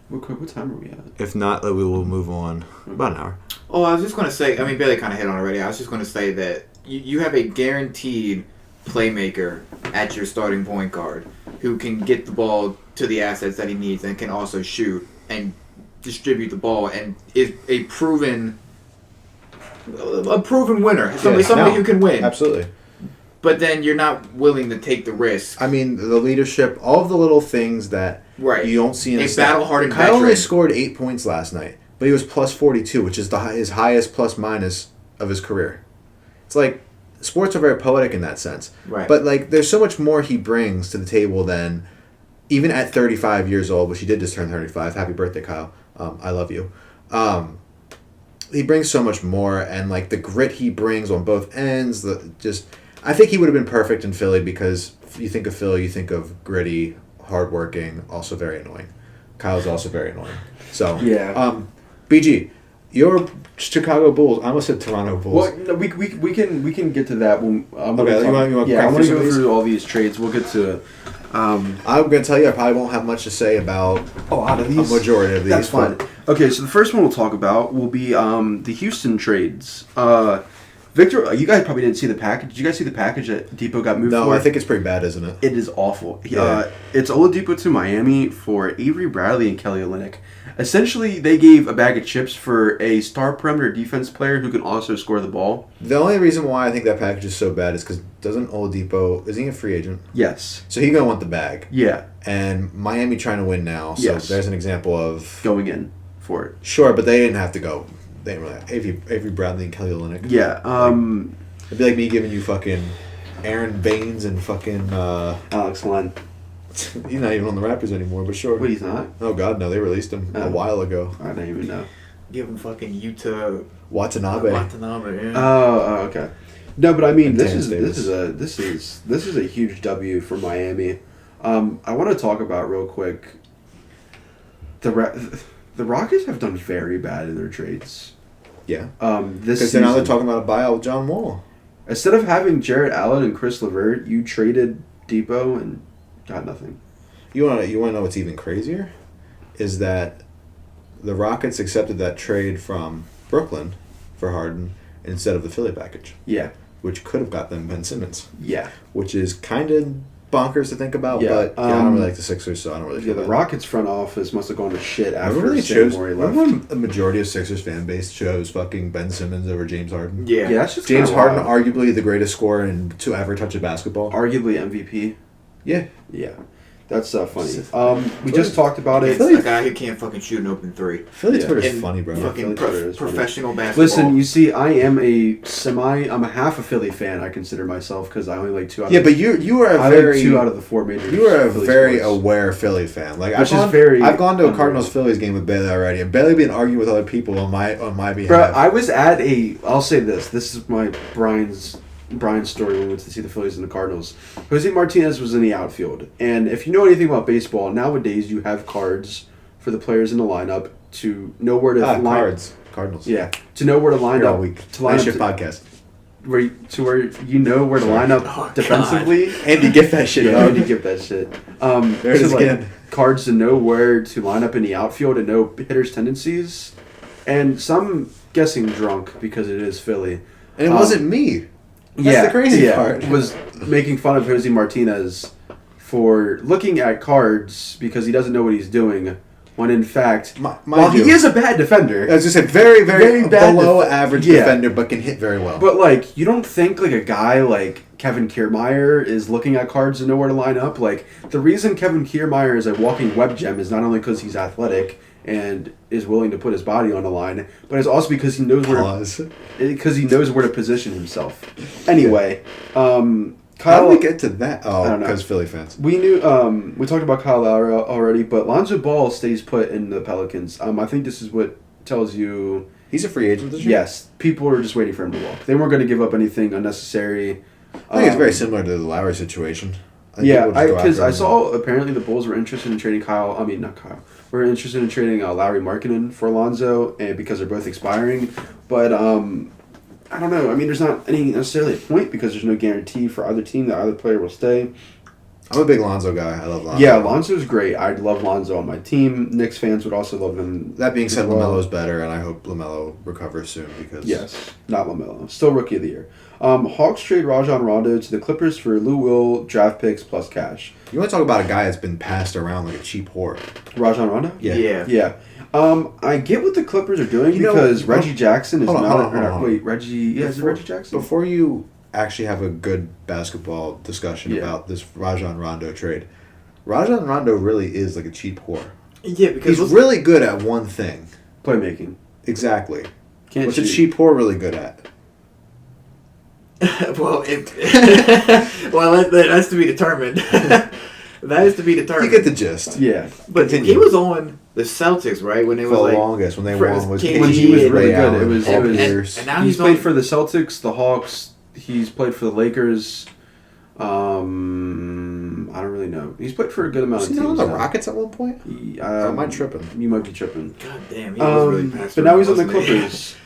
B: What time are we at?
A: If not, we will move on. About an hour.
C: Oh, I was just going to say, I mean, Bailey kind of hit on it already. I was just going to say that you have a guaranteed playmaker at your starting point guard who can get the ball to the assets that he needs and can also shoot and distribute the ball and is a proven winner. Somebody who can win.
A: Absolutely.
C: But then you're not willing to take the risk.
A: I mean, the leadership, all of the little things that you don't see in
C: a battle-hardened
A: Kyle
C: veteran.
A: only scored 8 points last night, but he was plus 42, which is his highest plus minus of his career. It's like, sports are very poetic in that sense.
C: Right.
A: But, like, there's so much more he brings to the table than, even at 35 years old, which he did just turn 35. Happy birthday, Kyle. I love you. He brings so much more, and, like, the grit he brings on both ends, I think he would have been perfect in Philly because if you think of Philly, you think of gritty, hardworking, also very annoying. Kyle's also very annoying. So,
B: yeah.
A: BG, your Chicago Bulls. I almost said Toronto Bulls.
B: Well, no, we can get to that when.
A: Okay, you want
B: I want to go
A: these?
B: through all these trades. We'll get to it.
A: I'm going to tell you, I probably won't have much to say about
B: a lot of these.
A: A majority of these.
B: That's fine. Okay, so the first one we'll talk about will be the Houston trades. Victor, you guys probably didn't see the package. Did you guys see the package that Depot got moved for?
A: No, I think it's pretty bad, isn't it?
B: It is awful.
A: Yeah.
B: It's Oladipo to Miami for Avery Bradley and Kelly Olynyk. Essentially, they gave a bag of chips for a star perimeter defense player who can also score the ball.
A: The only reason why I think that package is so bad is because isn't he a free agent?
B: Yes.
A: So he's going to want the bag.
B: Yeah.
A: And Miami trying to win now. So there's an example of...
B: going in for it.
A: Sure, but they didn't have to go. They didn't really... Avery Bradley and Kelly Olynyk.
B: Yeah.
A: It'd be like me giving you fucking Aaron Baines and fucking...
B: Alex Len.
A: He's not even on the Raptors anymore, but sure.
B: Wait, he's not?
A: Oh, God, no. They released him a while ago.
B: I don't even know.
C: Give him fucking Utah...
A: Watanabe,
C: yeah.
B: Oh, okay. No, but I mean,
A: And
B: this
A: Davis.
B: is a huge W for Miami. I want to talk about real quick. The Rockets have done very bad in their trades.
A: Yeah.
B: This
A: because now they're talking about a buyout with John Wall.
B: Instead of having Jarrett Allen and Chris LeVert, you traded Depot and got nothing.
A: You want to know what's even crazier? Is that the Rockets accepted that trade from Brooklyn for Harden instead of the Philly package.
B: Yeah.
A: Which could have got them Ben Simmons.
B: Yeah.
A: Which is kind of bonkers to think about, but I don't really like the Sixers, so I don't really feel
B: the
A: bad.
B: Rockets front office must have gone to shit after
A: Remember
B: left.
A: when the majority of Sixers fan base chose fucking Ben Simmons over James Harden?
C: Yeah.
B: That's just
A: James
B: kinda
A: Harden,
B: wild.
A: arguably the greatest scorer to ever touch a basketball.
B: Arguably MVP.
A: Yeah.
B: Yeah. That's funny. We just talked about it.
C: It's a guy who can't fucking shoot an open three.
A: Philly
B: Yeah.
A: Twitter's
C: In
A: funny, bro.
C: Fucking
B: Philly Twitter is funny.
C: professional basketball.
B: Listen, you see, I'm a half a Philly fan. I consider myself because I only like 2 out.
A: Yeah,
B: of
A: but you are a
B: I
A: very
B: like 2 out of the 4 major.
A: you are a
B: Philly
A: very
B: sports.
A: aware Philly fan. Like
B: Which
A: I've gone to a
B: unreal.
A: Cardinals Phillies game with Bailey already, and Bailey been arguing with other people on my behalf.
B: Bro, I was at I'll say this. This is my Brian's story when we went to see the Phillies and the Cardinals. Jose Martinez was in the outfield. And if you know anything about baseball, nowadays you have cards for the players in the lineup to know where to
A: Cardinals.
B: Yeah, to know where to line
A: Here all
B: up.
A: week.
B: To line
A: Nice
B: up
A: shit podcast.
B: where you know where to line up
C: God.
B: defensively.
A: Andy, get that shit.
B: Yeah, I
A: dog.
B: need to give that shit.
A: There it
B: to,
A: is again.
B: Cards to know where to line up in the outfield and know hitters' tendencies. And some guessing drunk because it is Philly.
A: And it wasn't me. That's the crazy part.
B: Was making fun of Jose Martinez for looking at cards because he doesn't know what he's doing. When in fact, while he is a bad defender,
A: I was just saying, very, very,
B: Very bad
A: below average
B: yeah.
A: defender, but can hit very well.
B: but like you don't think like a guy like Kevin Kiermaier is looking at cards to know where to line up. Like the reason Kevin Kiermaier is a walking web gem is not only because he's athletic and is willing to put his body on the line, but it's also because he knows where to position himself. Anyway,
A: How
B: Kyle,
A: did we get to that?
B: I
A: Oh,
B: don't know.
A: because Philly fans.
B: we knew we talked about Kyle Lowry already, but Lonzo Ball stays put in the Pelicans. I think this is what tells you.
A: He's a free agent this year?
B: Yes, people are just waiting for him to walk. They weren't going to give up anything unnecessary.
A: I think it's very similar to the Lowry situation.
B: Yeah, because I saw apparently the Bulls were interested in trading We're interested in trading Lowry Markkinen for Lonzo, and because they're both expiring. But I don't know. I mean, there's not any necessarily a point because there's no guarantee for either team that either player will stay.
A: I'm a big Lonzo guy. I love Lonzo.
B: Yeah, Lonzo's great. I'd love Lonzo on my team. Knicks fans would also love him.
A: That being said,
B: as well.
A: LaMelo's better, and I hope LaMelo recovers soon because
B: Yes, not LaMelo. Still Rookie of the Year. Hawks trade Rajon Rondo to the Clippers for Lou Will, draft picks, plus cash.
A: you want to talk about a guy that's been passed around like a cheap whore.
B: Rajon Rondo?
A: Yeah.
C: Yeah.
B: Yeah. I get what the Clippers are doing Reggie Jackson is Reggie. Yeah, is it Reggie Jackson?
A: Before you actually have a good basketball discussion about this Rajon Rondo trade, Rajon Rondo really is like a cheap whore.
C: Yeah, because
A: he's really good at one thing.
B: Playmaking.
A: Exactly.
B: What's
A: a cheap whore really good at?
C: Well, that has to be determined. That is to be determined.
A: You get the gist.
B: Yeah.
C: But he was on the Celtics, right? When it was
A: for the longest, when they won,
B: when he was really good. It was
C: and now
B: he's played for the Celtics, the Hawks. He's played for the Lakers. I don't really know. He's played for a good amount of teams.
A: Was he on the Rockets at one point? Am I tripping?
B: You might be tripping.
C: God damn, he was really past.
B: But now he's on the Clippers.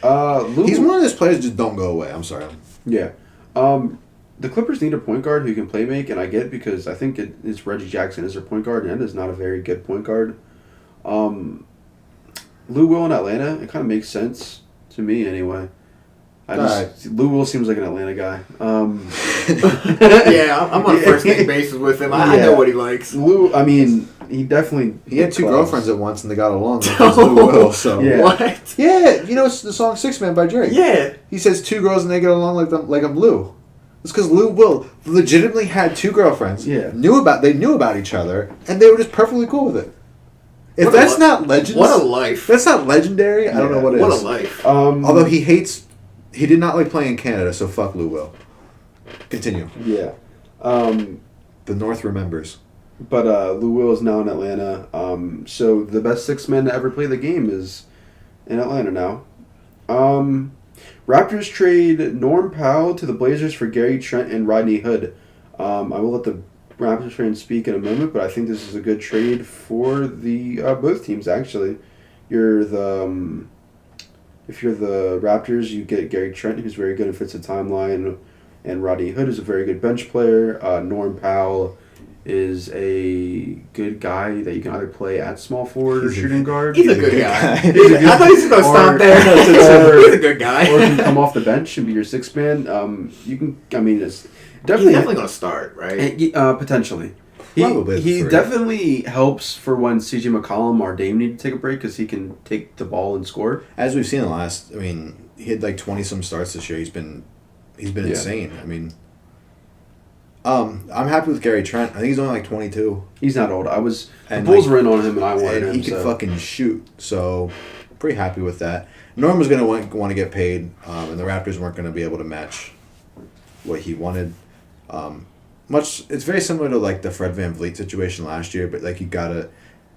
A: He's one of those players that just don't go away. I'm sorry.
B: Yeah. The Clippers need a point guard who can play make, and I get it because I think it's Reggie Jackson as their point guard, and is not a very good point guard. Lou Will in Atlanta, it kind of makes sense to me anyway. Lou Will seems like an Atlanta guy.
C: Yeah, I'm on a first name basis with him. I know what he likes.
B: Lou, I mean, he had
A: two girlfriends at once and they got along. Lou Will, so
B: yeah.
C: What?
A: Yeah, you know it's the song "6 Man" by Drake.
C: Yeah,
A: he says two girls and they get along like I'm Lou. It's because Lou Will legitimately had two girlfriends.
B: Yeah,
A: they knew about each other and they were just perfectly cool with it. If that's not legend,
C: what a life!
A: That's not legendary. Yeah. I don't know what it is.
C: What a life!
A: Although he did not like playing in Canada, so fuck Lou Will. Continue.
B: Yeah.
A: The North remembers.
B: But Lou Will is now in Atlanta. So the best 6 men to ever play the game is in Atlanta now. Raptors trade Norm Powell to the Blazers for Gary Trent and Rodney Hood. I will let the Raptors fans speak in a moment, but I think this is a good trade for the both teams, actually. If you're the Raptors, you get Gary Trent, who's very good and fits the timeline, and Rodney Hood is a very good bench player. Norm Powell is a good guy that you can either play at small forward or shooting guard.
C: He's a good guy. I thought he was going to stop there. He's a good guy.
B: Or you can come off the bench and be your 6 man. You can. I mean, it's
C: definitely going to start, right?
B: Potentially. He definitely helps for when C.J. McCollum or Dame need to take a break because he can take the ball and score.
A: As we've seen he had like 20-some starts this year. He's been insane. I mean, I'm happy with Gary Trent. I think he's only like 22.
B: He's not old. The Bulls were in on him and I wanted him.
A: He can fucking shoot, so pretty happy with that. Norm was going to want to get paid, and the Raptors weren't going to be able to match what he wanted. It's very similar to like the Fred VanVleet situation last year, but like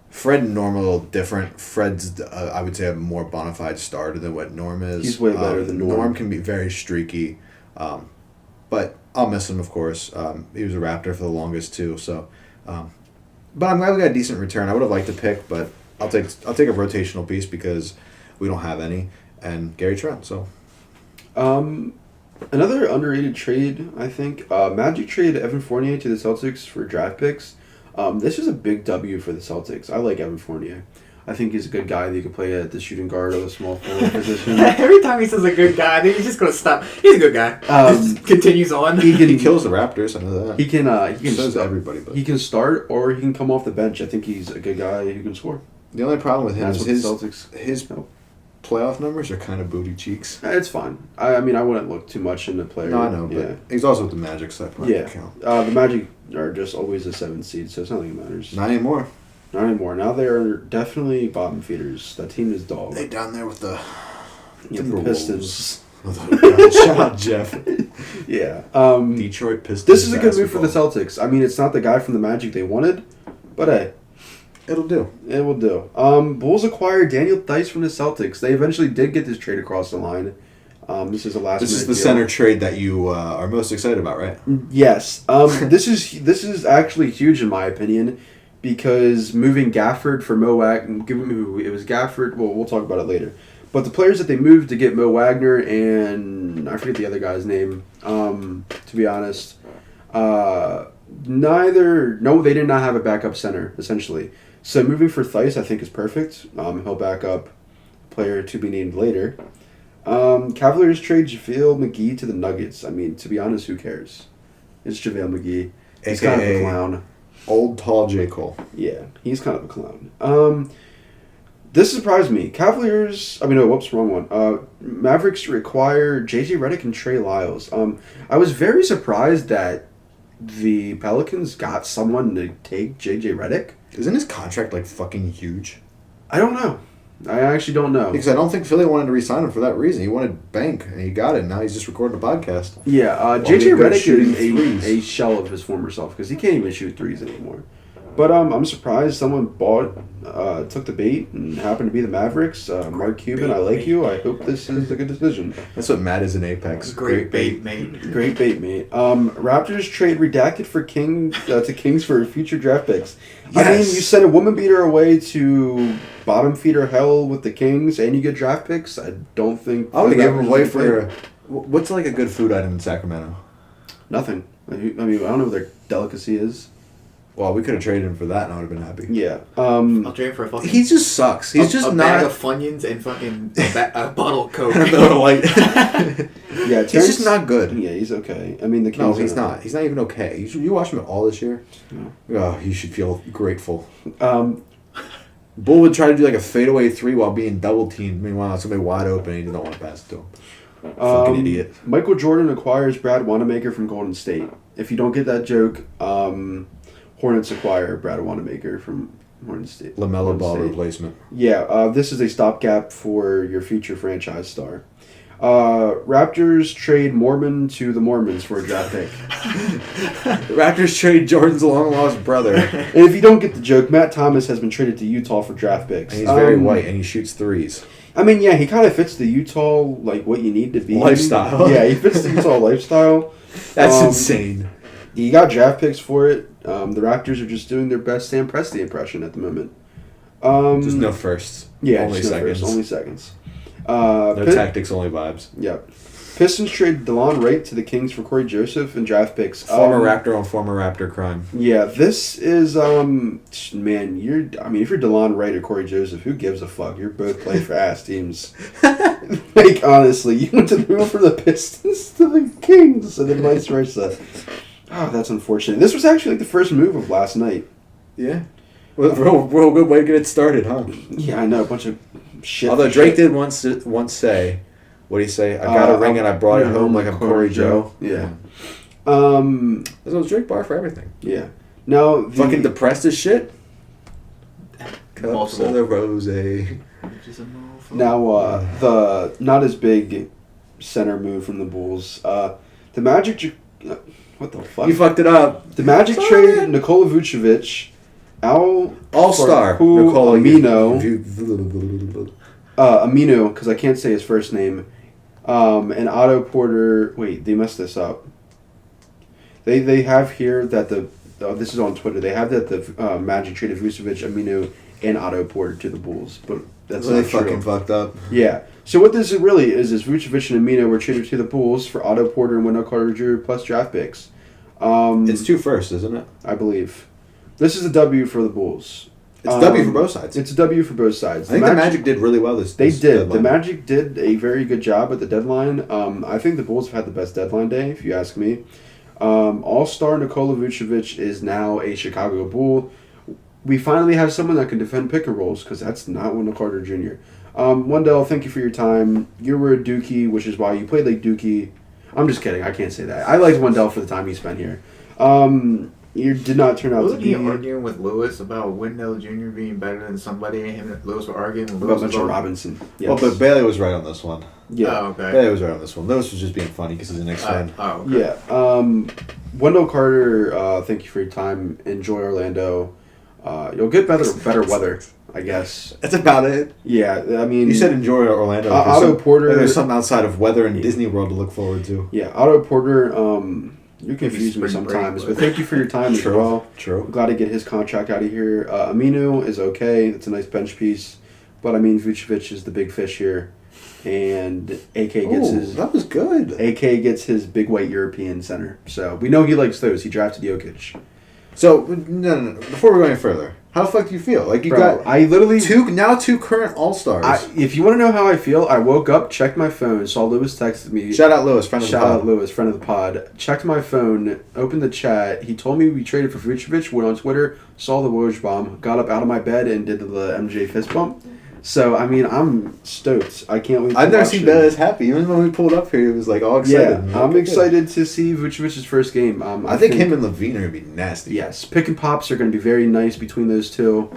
A: Fred and Norm are a little different. Fred's I would say a more bona fide starter than what Norm is.
B: He's way better than Norm.
A: Norm can be very streaky, but I'll miss him, of course. He was a Raptor for the longest too, so. But I'm glad we got a decent return. I would have liked to pick, but I'll take a rotational piece because we don't have any, and Gary Trent. So.
B: Another underrated trade, I think. Magic traded Evan Fournier to the Celtics for draft picks. This is a big W for the Celtics. I like Evan Fournier. I think he's a good guy that you can play at the shooting guard or the small forward position.
C: Every time he says a good guy, then he's just going to stop. He's a good guy. Just continues on.
A: He kills the Raptors. I know that.
B: He can
A: so everybody, but
B: he can start or he can come off the bench. I think he's a good guy who can score.
A: The only problem with him is his
B: Celtics
A: playoff numbers are kind of booty cheeks.
B: It's fine. I mean, I wouldn't look too much into player.
A: No, I know, but he's also with the Magic, so that probably count.
B: The Magic are just always a 7th seed, so it's not like it matters.
A: Not anymore.
B: Not anymore. Now they are definitely bottom feeders. That team is dog.
A: They down there with the
B: Pistons.
A: Shout out Jeff.
B: Yeah.
A: Detroit Pistons.
B: This is a good move for the Celtics. I mean, it's not the guy from the Magic they wanted, but hey.
A: It'll do.
B: It will do. Bulls acquired Daniel Theis from the Celtics. They eventually did get this trade across the line. This is a last.
A: This is the center trade that you are most excited about, right?
B: Yes. This is actually huge in my opinion, because moving Gafford for Mo Wagner, it was Gafford. Well, we'll talk about it later. But the players that they moved to get Mo Wagner and I forget the other guy's name. To be honest, they did not have a backup center essentially. So moving for Theis, I think, is perfect. He'll back up a player to be named later. Cavaliers trade JaVale McGee to the Nuggets. I mean, to be honest, who cares? It's JaVale McGee. He's kind of a clown.
A: Old, tall J. Cole.
B: Yeah, he's kind of a clown. This surprised me. Wrong one. Mavericks require JJ Redick and Trey Lyles. I was very surprised that the Pelicans got someone to take JJ Redick.
A: Isn't his contract like fucking huge?
B: I don't know. I actually don't know.
A: Because I don't think Philly wanted to re-sign him for that reason. He wanted bank, and he got it. And now he's just recording a podcast.
B: Yeah, JJ Redick is a shell of his former self because he can't even shoot threes anymore. But I'm surprised someone took the bait and happened to be the Mavericks. Mark Cuban, I like you. I hope this is a good decision.
A: That's what Matt is in Apex.
C: Great bait, mate.
B: Great bait, mate. Raptors trade redacted for to Kings for future draft picks.
A: Yes.
B: I mean, you send a woman beater away to bottom feeder hell with the Kings, and you get draft picks. I don't think
A: I would give him away for what's like a good food item in Sacramento.
B: nothing. I mean, I don't know what their delicacy is.
A: Well, we could have traded him for that, and I would have been happy.
B: Yeah.
C: I'll trade him for a fucking.
A: He just sucks. He's just
C: a
A: not
C: bag of Funyuns and fucking a bottle of Coke.
B: Yeah,
A: He's just not good.
B: Yeah, he's okay. I mean, the
A: No,
B: Kings.
A: he's not. He's not even okay. You watch him at all this year?
B: No.
A: Oh, you should feel grateful.
B: Um,
A: Bull would try to do like a fadeaway three while being double teamed. Meanwhile, somebody wide open, and he didn't want to pass it to him. Fucking idiot.
B: Michael Jordan acquires Brad Wanamaker from Golden State. If you don't get that joke, Hornets acquire Brad Wanamaker from Golden State.
A: LaMelo Ball
B: State.
A: replacement.
B: Yeah, this is a stopgap for your future franchise star. Raptors trade Mormon to the Mormons for a draft pick.
A: Raptors trade Jordan's long lost brother.
B: And if you don't get the joke, Matt Thomas has been traded to Utah for draft picks.
A: And he's very white, and he shoots threes.
B: I mean, yeah, he kind of fits the Utah, like, what you need to be.
A: Lifestyle.
B: Yeah, he fits the Utah lifestyle.
A: That's insane.
B: He got draft picks for it. The Raptors are just doing their best Sam Presti impression at the moment.
A: Just no firsts.
B: Yeah,
A: only
B: just no
A: seconds.
B: first, only seconds.
A: No tactics, only vibes.
B: Yep. Pistons trade DeLon Wright to the Kings for Corey Joseph and draft picks.
A: Former Raptor on former Raptor crime.
B: Yeah, this is man. If you're DeLon Wright or Corey Joseph, who gives a fuck? You're both playing for ass teams. Like honestly, you went to move from the Pistons to the Kings, and then vice versa. Oh, that's unfortunate. This was actually like the first move of last night.
A: Yeah. Real good way to get it started, huh?
B: Yeah, I know, a bunch of shit.
A: Although Drake did once say, what did he say? I got a ring and I brought it home like I'm Corey Joe.
B: Yeah.
A: This was Drake bar for everything.
B: Yeah. Now,
A: Fucking depressed as shit. Cups
C: Multiple.
A: of the rose.
B: Now, the not as big center move from the Bulls. The Magic. What the fuck?
A: You fucked it up.
B: The Magic
A: Sorry.
B: traded Nikola Vucevic,
A: All-star.
B: Nikola Amino, because I can't say his first name, and Otto Porter. Wait, they messed this up. They have here that this is on Twitter. They have that the Magic traded Vucevic, Amino, and Otto Porter to the Bulls, but that's
A: They
B: not true.
A: fucking fucked up.
B: Yeah. So what this really is Vucevic and Amino were traded to the Bulls for Otto Porter and Wendell Carter Jr. plus draft picks.
A: It's 2 firsts, isn't it?
B: I believe. This is a W for the Bulls.
A: It's a W for both sides.
B: It's a W for both sides.
A: I think the Magic did really well this
B: They
A: this
B: did.
A: deadline.
B: The Magic did a very good job at the deadline. I think the Bulls have had the best deadline day, if you ask me. All-star Nikola Vucevic is now a Chicago Bull. We finally have someone that can defend pick and rolls, because that's not Wendell Carter Jr. Wendell, thank you for your time. You were a Dookie, which is why you played like Dookie. I'm just kidding. I can't say that. I liked Wendell for the time he spent here. You did not turn out
C: Wasn't
B: to be...
C: he arguing with Lewis about Wendell Jr. being better than somebody? Him and Lewis were arguing. And
B: about
C: Lewis was
B: Mitchell
C: all-
B: Robinson. Yes.
A: Well, but Bailey was right on this one.
B: Yeah.
C: Oh, okay.
A: Bailey was right on this one. Lewis was just being funny because he's a Knicks fan.
C: Oh, okay.
B: Yeah. Wendell Carter, thank you for your time. Enjoy Orlando. You'll get better weather, I guess.
A: That's about it.
B: Yeah, I mean...
A: You said enjoy Orlando.
B: Otto Porter...
A: There's something outside of weather and Disney World to look forward to.
B: Yeah, Otto Porter, you confuse me
C: spring break,
B: sometimes,
C: but-
B: but thank you for your time as well.
A: True.
B: I'm glad to get his contract out of here. Aminu is okay. It's a nice bench piece. But, I mean, Vucevic is the big fish here. And AK gets
A: that was good.
B: AK gets his big white European center. So, we know he likes those. He drafted Jokic.
A: So, no. Before we go any further, how the fuck do you feel? Like, you got
B: I literally...
A: two current All-Stars.
B: If you want to know how I feel, I woke up, checked my phone, saw Lewis texted me.
A: Shout out Lewis, friend of the pod.
B: Shout out Lewis, friend of the pod. Checked my phone, opened the chat. He told me we traded for Vucevic, went on Twitter, saw the Woj bomb, got up out of my bed and did the MJ fist bump. So, I mean, I'm stoked. I can't wait to
A: I've never
B: watch
A: seen
B: him.
A: Ben as happy. Even when we pulled up here, he was like all excited.
B: Yeah, I'm excited to see Vucevic's first game.
A: I think him and Levine are going to be nasty.
B: Yes, pick and pops are going to be very nice between those two.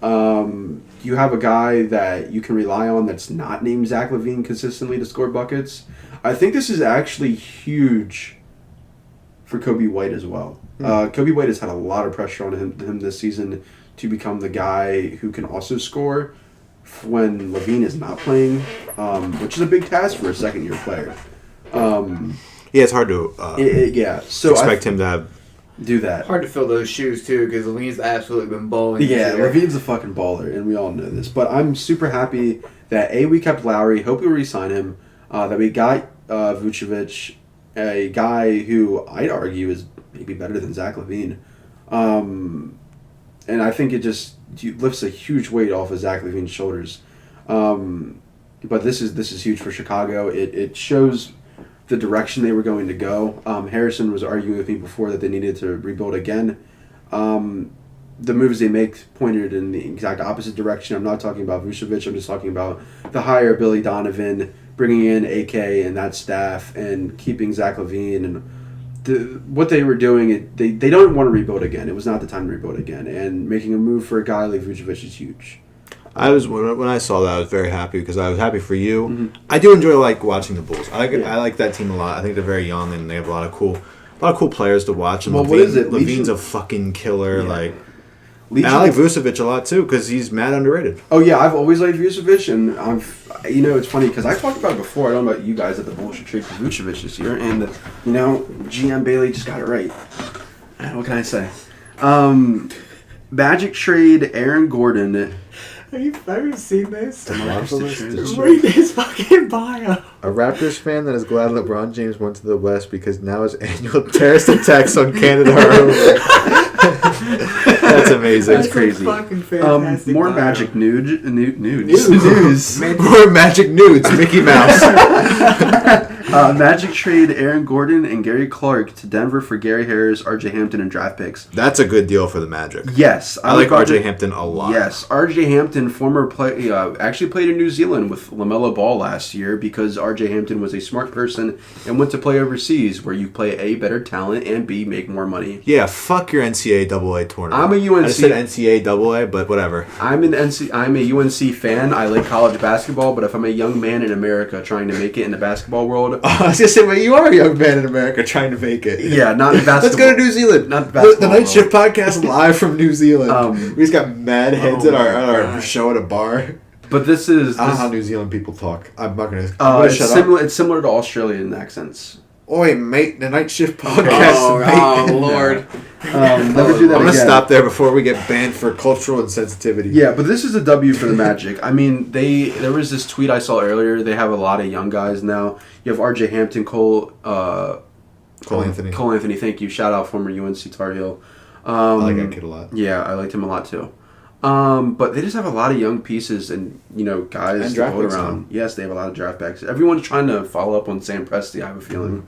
B: You have a guy that you can rely on that's not named Zach LaVine consistently to score buckets. I think this is actually huge for Kobe White as well. Kobe White has had a lot of pressure on him this season to become the guy who can also score when LaVine is not playing, which is a big task for a second-year player.
A: Yeah, it's hard to
B: So
A: expect him to have...
B: do that.
C: Hard to fill those shoes too, because Levine's absolutely been balling.
B: Yeah,
C: this year.
B: Levine's a fucking baller, and we all know this. But I'm super happy that we kept Lowry. Hope we re-sign him. That we got Vucevic, a guy who I'd argue is maybe better than Zach LaVine. And I think it just lifts a huge weight off of Zach LaVine's shoulders. But this is huge for Chicago. It shows the direction they were going to go. Harrison was arguing with me before that they needed to rebuild again. The moves they make pointed in the exact opposite direction. I'm not talking about Vucevic. I'm just talking about the hire Billy Donovan, bringing in AK and that staff, and keeping Zach LaVine. And what they were doing, they don't want to rebuild again. It was not the time to rebuild again. And making a move for a guy like Vucevic is huge.
A: When I saw that, I was very happy because I was happy for you.
B: Mm-hmm.
A: I do enjoy watching the Bulls. I like that team a lot. I think they're very young and they have a lot of cool players to watch. And
B: Well, what is it?
A: Levine's a fucking killer.
B: Yeah.
A: And I like Vucevic a lot too because he's mad underrated.
B: Oh yeah, I've always liked Vucevic, and it's funny because I talked about it before. I don't know about you guys that the Bulls should trade for Vucevic this year, and GM Bailey just got it right. What can I say? Magic trade Aaron Gordon.
C: Have you seen this?
A: Read
C: Read his fucking bio.
A: A Raptors fan that is glad LeBron James went to the West because now his annual terrorist attacks on Canada are over. That's amazing.
B: That's crazy.
C: Fucking fantastic.
B: More
C: bio.
B: Magic nudes.
A: More magic nudes, Mickey Mouse.
B: Magic trade Aaron Gordon and Gary Clark to Denver for Gary Harris, RJ Hampton, and draft picks.
A: That's a good deal for the Magic.
B: Yes,
A: I like RJ Hampton a lot.
B: Yes, RJ Hampton, former play, actually played in New Zealand with LaMelo Ball last year because RJ Hampton was a smart person and went to play overseas, where you play A, better talent, and B, make more money.
A: Yeah, fuck your NCAA tournament.
B: I'm a UNC.
A: I just said NCAA, but whatever.
B: I'm a UNC fan. I like college basketball, but if I'm a young man in America trying to make it in the basketball world,
A: I was gonna say, well, you are a young man in America trying to make it.
B: yeah, not in basketball.
A: Let's go to New Zealand.
B: Not
A: The
B: basketball.
A: Night Shift podcast live from New Zealand. We just got mad heads at our
C: God.
A: show at a bar.
B: But this is.
A: I don't know how New Zealand people talk. I'm not gonna.
B: It's
A: shut
B: similar. It's similar to Australian accents.
A: up. Oi, mate! The Night Shift podcast.
C: Oh Lord.
B: Never do that
A: I'm gonna
B: again.
A: stop there before we get banned for cultural insensitivity.
B: Yeah, but this is a W for the Magic. I mean, there was this tweet I saw earlier. They have a lot of young guys now. You have RJ Hampton, Cole
A: Anthony.
B: Cole Anthony, thank you. Shout out former UNC Tar Heel.
A: I like that kid a lot.
B: Yeah, I liked him a lot too. But they just have a lot of young pieces and guys
A: And
B: to
A: draft
B: vote
A: picks
B: around. Yes, they have a lot of draft picks. Everyone's trying to follow up on Sam Presti, I have a feeling.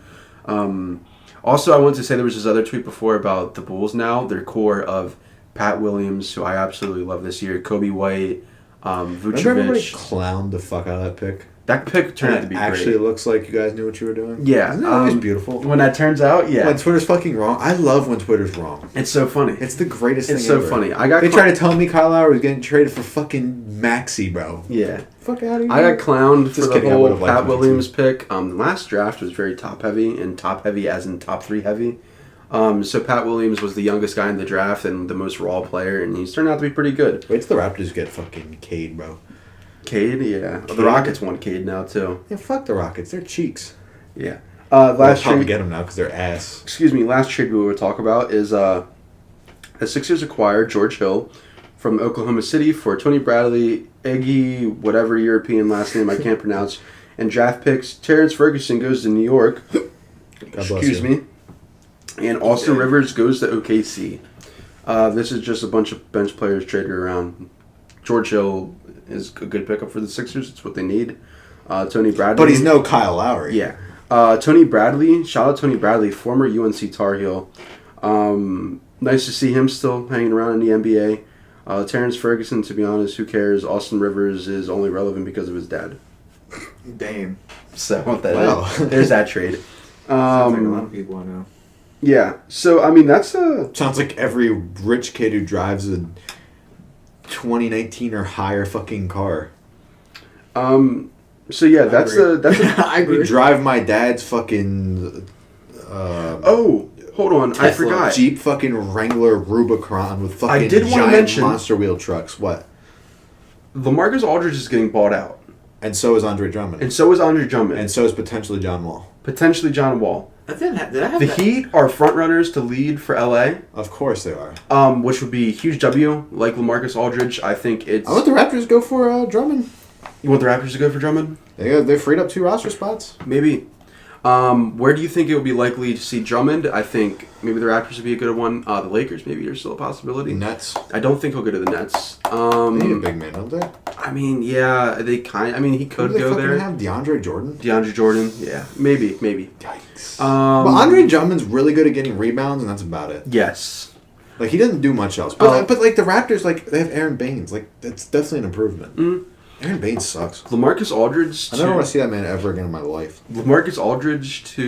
B: Also, I wanted to say there was this other tweet before about the Bulls now. Their core of Pat Williams, who I absolutely love this year, Kobe White,
A: Remember everybody
B: Vucevic.
A: clowned the fuck out of that pick?
B: That pick turned out to
A: And
B: be
A: it actually
B: great.
A: looks like you guys knew what you were doing.
B: Yeah,
A: Isn't that always beautiful?
B: When that turns out, yeah.
A: When Twitter's fucking wrong. I love when Twitter's wrong.
B: It's so funny.
A: It's the greatest thing
B: It's so
A: ever.
B: funny.
A: They tried to tell me Kyle Lowry was getting traded for fucking Maxey, bro.
B: Yeah.
A: Fuck out of here.
B: I got clowned for
A: Just
B: the
A: kidding, I
B: whole
A: would've liked
B: Pat
A: Maxey.
B: Williams pick. The last draft was very top heavy, and top heavy as in top 3 heavy. So Pat Williams was the youngest guy in the draft and the most raw player, and he's turned out to be pretty good.
A: Wait till the Raptors get fucking Cade, bro.
B: Cade, yeah.
A: Cade?
B: The Rockets want Cade now, too.
A: Yeah, fuck the Rockets. They're cheeks.
B: Yeah.
A: They'll
B: Last
A: probably
B: trade,
A: get them now because they're ass.
B: last trade we would talk about is the Sixers acquired George Hill from Oklahoma City for Tony Bradley, Iggy, whatever European last name I can't pronounce, and draft picks. Terrence Ferguson goes to New York.
A: God bless
B: Excuse
A: you.
B: me. And Austin Rivers goes to OKC. This is just a bunch of bench players traded around. George Hill is a good pickup for the Sixers. It's what they need. Tony Bradley.
A: But he's no Kyle Lowry.
B: Yeah. Tony Bradley. Shout out Tony Bradley, former UNC Tar Heel. Nice to see him still hanging around in the NBA. Terrence Ferguson, to be honest, who cares? Austin Rivers is only relevant because of his dad.
C: Damn.
B: So
A: Wow.
B: there's that trade.
C: Sounds like a lot of people I know.
B: Yeah. So I mean, that's a.
A: Sounds like every rich kid who drives a 2019 or higher fucking car.
B: So yeah, that's a.
C: I agree.
A: Drive my dad's fucking.
B: Oh, hold on, I
C: Tesla.
B: forgot.
A: Jeep fucking Wrangler Rubicon with fucking
B: did wanna
A: giant
B: mention-
A: monster wheel trucks. What?
B: LaMarcus Aldridge is getting bought out,
A: And so is Andre Drummond.
B: and so is Andre Drummond,
A: And so is potentially John Wall.
B: potentially John Wall.
C: I didn't have, did I have
B: The
C: that?
B: Heat are front runners to lead for LA,
A: Of course they are.
B: which would be a huge W. Like LaMarcus Aldridge, I think it's.
A: I want the Raptors to go for Drummond.
B: You want the Raptors to go for Drummond?
A: They freed up 2 roster spots.
B: Maybe. Where do you think it would be likely to see Drummond? I think maybe the Raptors would be a good one. The Lakers maybe are still a possibility.
A: Nets.
B: I don't think he'll go to the Nets.
A: They need a big man, don't they?
B: I mean, yeah, they kind. I mean, he could
A: Who do they
B: go
A: fucking
B: there.
A: have DeAndre Jordan.
B: DeAndre Jordan, yeah, maybe.
A: Yikes.
B: But
A: But Andre Drummond's really good at getting rebounds, and that's about it.
B: yes,
A: Like he doesn't do much else. But like the Raptors, like they have Aaron Baines. Like that's definitely an improvement.
B: Mm.
A: Aaron Baines sucks.
B: LaMarcus Aldridge.
A: I never want to see that man ever again in my life.
B: LaMarcus Aldridge to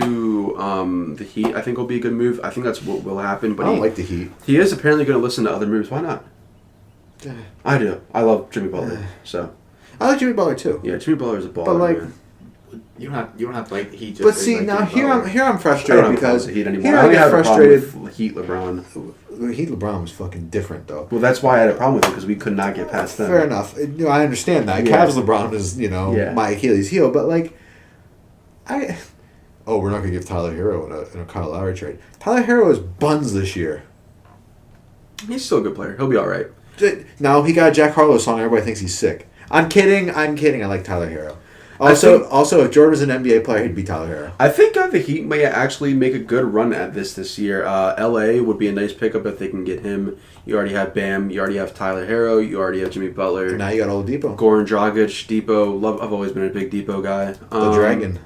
B: the Heat. I think will be a good move. I think that's what will happen. But
A: I don't like the Heat.
B: he is apparently going to listen to other moves. Why not? I do. I love Jimmy Butler. So
A: I like Jimmy Butler too.
B: yeah, Jimmy Butler is a baller.
A: But like,
B: man.
C: You don't have to like the Heat. Just
A: but
C: to
A: see
C: like
A: now
C: Jimmy
A: here
C: Butler.
A: I'm here I'm
B: I don't
A: frustrated
B: have
A: because
B: the Heat anymore.
A: here
B: I
A: I
B: only
A: get
B: have a
A: frustrated.
B: problem with Heat LeBron.
A: The Heat LeBron was fucking different though.
B: Well, that's why I had a problem with it because we could not get past them.
A: Fair enough. I understand that.
B: Yeah.
A: Cavs LeBron is
B: Yeah.
A: my Achilles heel, but like we're not gonna give Tyler Hero in a Kyle Lowry trade. Tyler Hero is buns this year.
B: He's still a good player. He'll be all right.
A: No, he got a Jack Harlow song. Everybody thinks he's sick. I'm kidding. I like Tyler Hero. Also, if Jordan was an NBA player, he'd be Tyler Hero.
B: I think the Heat may actually make a good run at this year. LA would be a nice pickup if they can get him. You already have Bam. You already have Tyler Hero. You already have Jimmy Butler.
A: Now you got Oladipo.
B: Goran Dragic, Depot. I've always been a big Depot guy.
A: The Dragon.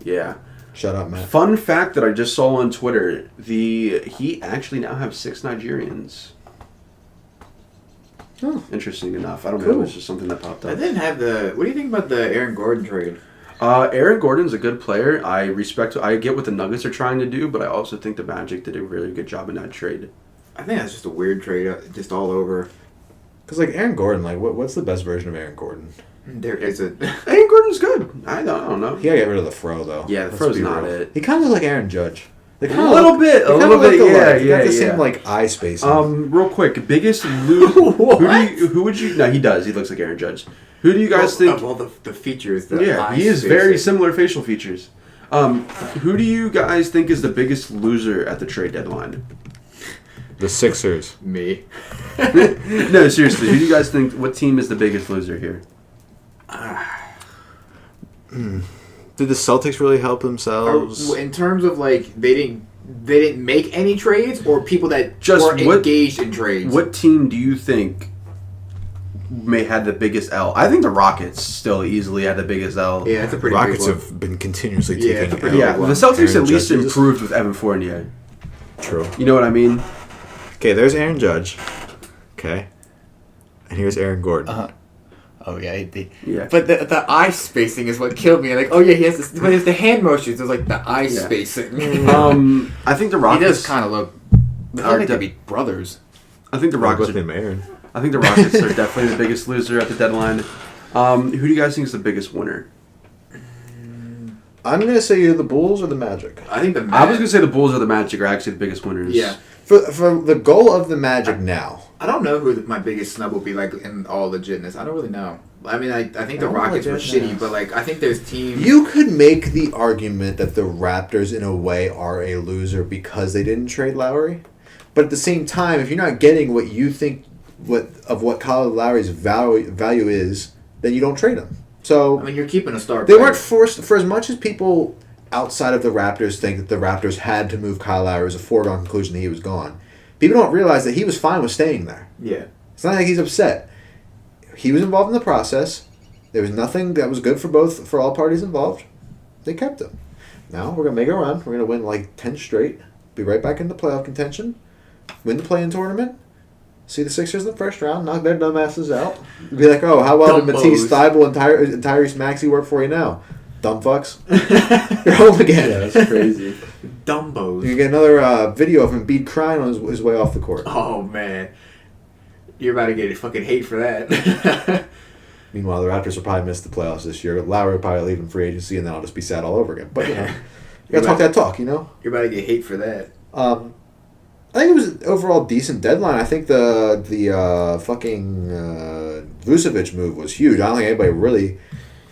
B: Yeah.
A: Shut up, Matt.
B: Fun fact that I just saw on Twitter: the Heat actually now have 6 Nigerians.
A: Oh.
B: Interesting enough. I don't
A: Cool.
B: know. It's just something that popped
C: I
B: up.
C: didn't have the. What do you think about the Aaron Gordon trade?
B: Aaron Gordon's a good player. I get what the Nuggets are trying to do, but I also think the Magic did a really good job in that trade.
C: I think that's just a weird trade, just all over.
A: Because like Aaron Gordon, like what's the best version of Aaron Gordon?
C: There is a.
B: Aaron Gordon's good. I don't know.
A: He gotta get rid of the fro though.
B: Yeah, the
A: Let's
B: fro's
A: be
B: not
A: real.
B: it.
A: He kind of looks like Aaron Judge. They
B: A
A: kinda
B: little
A: look-
B: bit,
A: they
B: a
A: kinda
B: little
A: look
B: bit,
A: alike.
B: yeah,
A: They got
B: yeah,
A: the same
B: yeah.
A: like eye spacing.
B: Real quick, biggest who would you? No, he does. He looks like Aaron Judge. Who do you guys think?
C: Of all the features. The
B: Yeah,
C: eye
B: he is
C: spacing.
B: very similar facial features. Who do you guys think is the biggest loser at the trade deadline?
A: The Sixers.
C: Me.
B: No, seriously. Who do you guys think? What team is the biggest loser here?
A: Did the Celtics really help themselves?
C: In terms of like they didn't make any trades, or people that
B: Just
C: were
B: what-
C: engaged in trades.
B: What team do you think may had the biggest L? I think the Rockets still easily had the biggest L.
C: Yeah, it's a pretty
A: Rockets
C: big one.
A: have been continuously
C: Yeah,
A: taking
C: it's a pretty
B: Yeah,
C: big
B: the Celtics
A: Aaron
B: at least
A: Judge's-
B: improved with Evan Fournier.
A: True.
B: You know what I mean?
A: Okay, there's Aaron Judge. Okay. And here's Aaron Gordon.
C: Uh-huh. Oh yeah, he'd be.
B: Yeah.
C: But the eye spacing is what killed me. Like, oh yeah, he has this. But it's the hand motions. It's like the eye
B: Yeah.
C: spacing.
B: I think the
C: he
B: Rockets.
C: does kind of look. They
B: Are
C: look like
B: de-
C: they'd be brothers.
B: I think the Rockets. Are,
A: Aaron.
B: I think the Rockets are definitely the biggest loser at the deadline. Who do you guys think is the biggest winner?
A: I'm gonna say either the Bulls or the Magic.
C: I think the.
B: I was gonna say the Bulls or the Magic are actually the biggest winners.
C: Yeah.
A: For the goal of the Magic now.
C: I don't know who my biggest snub will be like in all legitness. I don't really know. I mean, I think the
A: I don't
C: Rockets were
A: like
C: shitty,
A: that.
C: but like I think there's teams.
A: You could make the argument that the Raptors, in a way, are a loser because they didn't trade Lowry. But at the same time, if you're not getting what you think what Kyle Lowry's value is, then you don't trade him. So
C: I mean, you're keeping a star.
A: they
C: player.
A: weren't forced. For as much as people outside of the Raptors think that the Raptors had to move Kyle Lowry, it was a foregone conclusion that he was gone. People don't realize that he was fine with staying there.
C: Yeah.
A: It's not like he's upset. He was involved in the process. There was nothing that was good for all parties involved. They kept him. Now we're gonna make a run. We're gonna win like 10 straight. Be right back in the playoff contention. Win the play-in tournament. see the Sixers in the first round, knock their dumbasses out. Be like, oh, how well did Matisse Thybulle and Tyrese Maxey work for you now? Dumb fucks. You're home again.
B: Yeah, that's crazy.
C: Dumbos.
A: You get another video of Embiid crying on his way off the court.
C: Oh, man. You're about to get fucking hate for that.
A: Meanwhile, the Raptors will probably miss the playoffs this year. Lowry will probably leave in free agency, and then I'll just be sad all over again. But, you gotta talk that talk,
C: You're about to get hate for that.
A: I think it was an overall decent deadline. I think the fucking Vucevic move was huge. I don't think anybody really...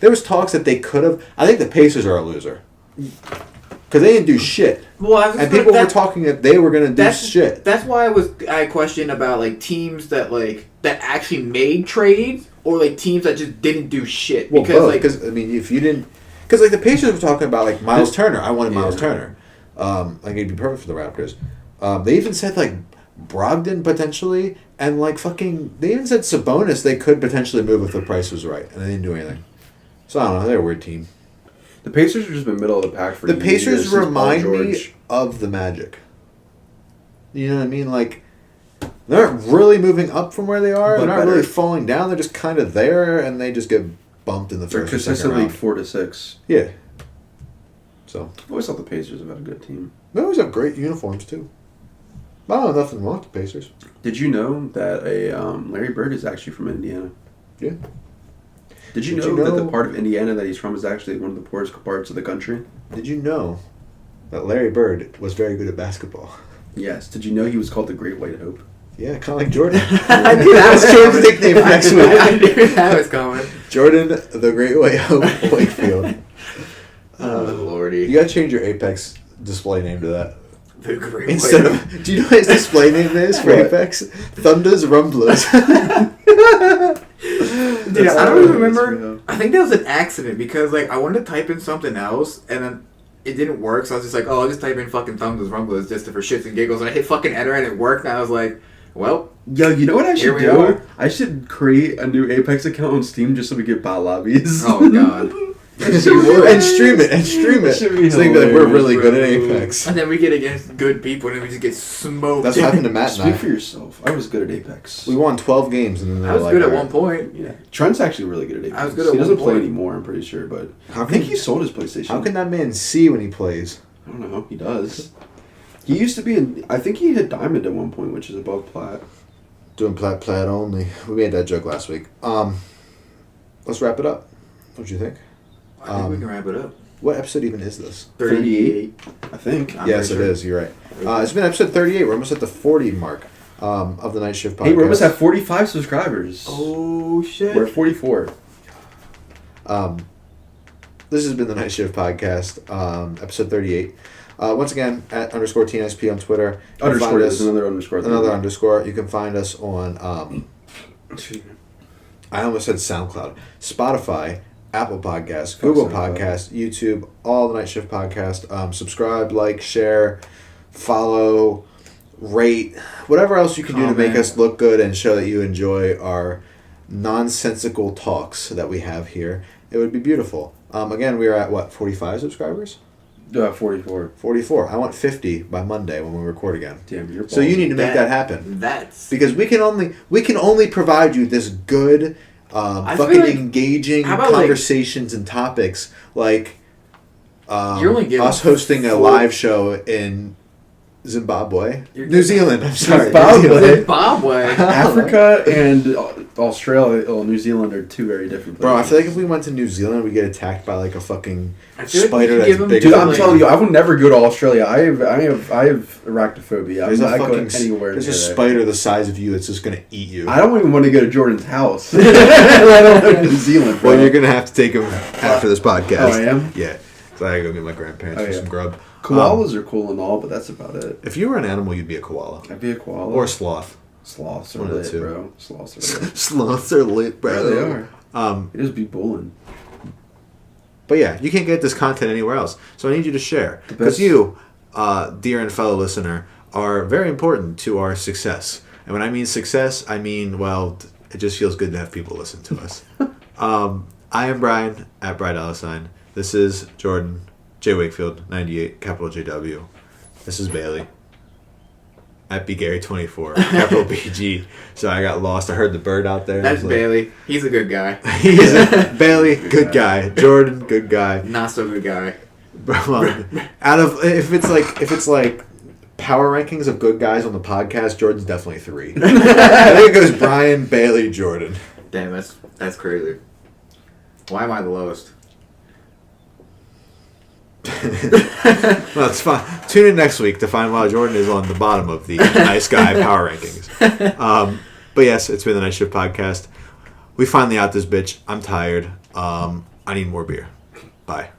A: There was talks that they could have... I think the Pacers are a loser. Because they didn't do shit.
C: Well,
A: and people were talking that they were going to do shit.
C: That's why I questioned about like teams that actually made trades or like teams that just didn't do shit.
A: Well, because I mean, if you didn't... Because like the Pacers were talking about like Miles Turner. I wanted Miles Turner. Like he'd be perfect for the Raptors. They even said like Brogdon potentially, and like fucking... They even said Sabonis they could potentially move if the price was right, and they didn't do anything. So I don't know. They're a weird team.
B: The Pacers have just been middle of the pack for
A: the
B: years.
A: Pacers remind me of the Magic. You know what I mean? Like, they're not really moving up from where they are. They're not really falling down. They're just kind of there, and they just get bumped in the first or second round.
B: 4 to 6.
A: Yeah. So.
B: I've always thought the Pacers have had a good team.
A: They always have great uniforms, too. I don't know nothing wrong with the Pacers.
B: Did you know that Larry Bird is actually from Indiana?
A: Yeah.
B: Did you know that the part of Indiana that he's from is actually one of the poorest parts of the country?
A: Did you know that Larry Bird was very good at basketball?
B: Yes. Did you know he was called the Great White Hope?
A: Yeah, kind of like Jordan.
C: I knew that was
A: Jordan's nickname for next week.
C: I knew that was coming.
A: Jordan, the Great White Hope, Wakefield.
C: Oh, Lordy.
A: You gotta change your Apex display name to that.
C: The Great
A: Instead
C: White
A: of, do you know what his display name is for Apex? Thunders Rumblers.
C: Dude, I don't even remember. I think that was an accident because like I wanted to type in something else and then it didn't work. So I was just like, oh, I'll just type in fucking Thunders Rumblers just for shits and giggles. And I hit fucking enter and it worked. And I was like, well,
B: yo, you know what I should do?
C: Are.
B: I should create a new Apex account on Steam just so we get bot lobbies.
C: Oh god.
A: And stream it. So you can be like, we're really good at Apex.
C: And then we get against good people and then we just get smoked.
A: That's what happened to Matt and I.
B: Speak for yourself. I was good at Apex.
A: We won 12 games and then
C: I was good at one point.
B: Yeah. Trent's actually really good at Apex.
C: I was good at
B: he doesn't
C: one
B: play
C: point.
B: anymore, I'm pretty sure, but
A: I
B: think he sold his PlayStation.
A: How can that man see when he plays?
B: I don't know. He does. He used to be in... I think he hit Diamond at one point, which is above Plat.
A: Doing plat only. We made that joke last week. Let's wrap it up. What do you think?
C: I think we can wrap it up.
A: What episode even is this?
C: 38.
B: I think.
A: Yes, it is. You're right. It's been episode 38. We're almost at the 40 mark of the Night Shift podcast.
B: Hey, we almost have 45 subscribers.
C: Oh, shit.
B: We're at 44.
A: This has been the Night Shift podcast, episode 38. Once again, at _ TNSP on Twitter.
B: Underscore. There's another underscore.
A: Another underscore. You can find us on, I almost said SoundCloud, Spotify, Apple Podcasts, Google Podcasts, YouTube, all the Night Shift podcast. Subscribe, like, share, follow, rate, whatever else you can do to make us look good and show that you enjoy our nonsensical talks that we have here. It would be beautiful. Again, we are at, 45 subscribers?
B: 44.
A: 44. I want 50 by Monday when we record again.
B: Damn, you're
A: so you need to make that happen.
C: That's...
A: Because we can only provide you this good... fucking engaging conversations and topics like us hosting a live show in Zimbabwe. New Zealand, I'm sorry.
C: Zimbabwe.
B: Africa and Australia or New Zealand are two very different places.
A: Bro, I feel like if we went to New Zealand, we'd get attacked by like a fucking spider
C: that's
A: big.
B: Dude, I'm telling you, I would never go to Australia. I have arachnophobia. I'm not going anywhere.
A: There's a spider the size of you that's just gonna eat you.
B: I don't even want to go to Jordan's house. I don't go to New Zealand, bro.
A: Well, you're gonna have to take him after this podcast.
B: Oh, I am?
A: Yeah. So I gotta go get my grandparents for some grub.
B: Koalas are cool and all, but that's about it.
A: If you were an animal, you'd be a koala.
B: I'd be a koala.
A: Or a sloth.
B: Sloths are lit, bro. Sloths are lit.
A: Sloths are lit, bro.
B: Yeah, they are. They just be bullying.
A: But yeah, you can't get this content anywhere else. So I need you to share. Because you, dear and fellow listener, are very important to our success. And when I mean success, I mean, well, it just feels good to have people listen to us. I am Brian, at Bright Allisine. This is Jordan, J. Wakefield, 98, capital JW. This is Bailey. at BGary24, capital BG. So I got lost. I heard the bird out there.
C: That's Bailey. He's a good guy.
A: Bailey, good guy. Jordan, good guy.
C: Not so good guy.
A: Out of if it's like power rankings of good guys on the podcast, Jordan's definitely 3. I think it goes Brian, Bailey, Jordan.
C: Damn, that's crazy. Why am I the lowest?
A: Well, it's fine. Tune in next week to find why Jordan is on the bottom of the nice guy power rankings. But yes, it's been the Night Shift Podcast. We finally out this bitch. I'm tired. I need more beer. Bye.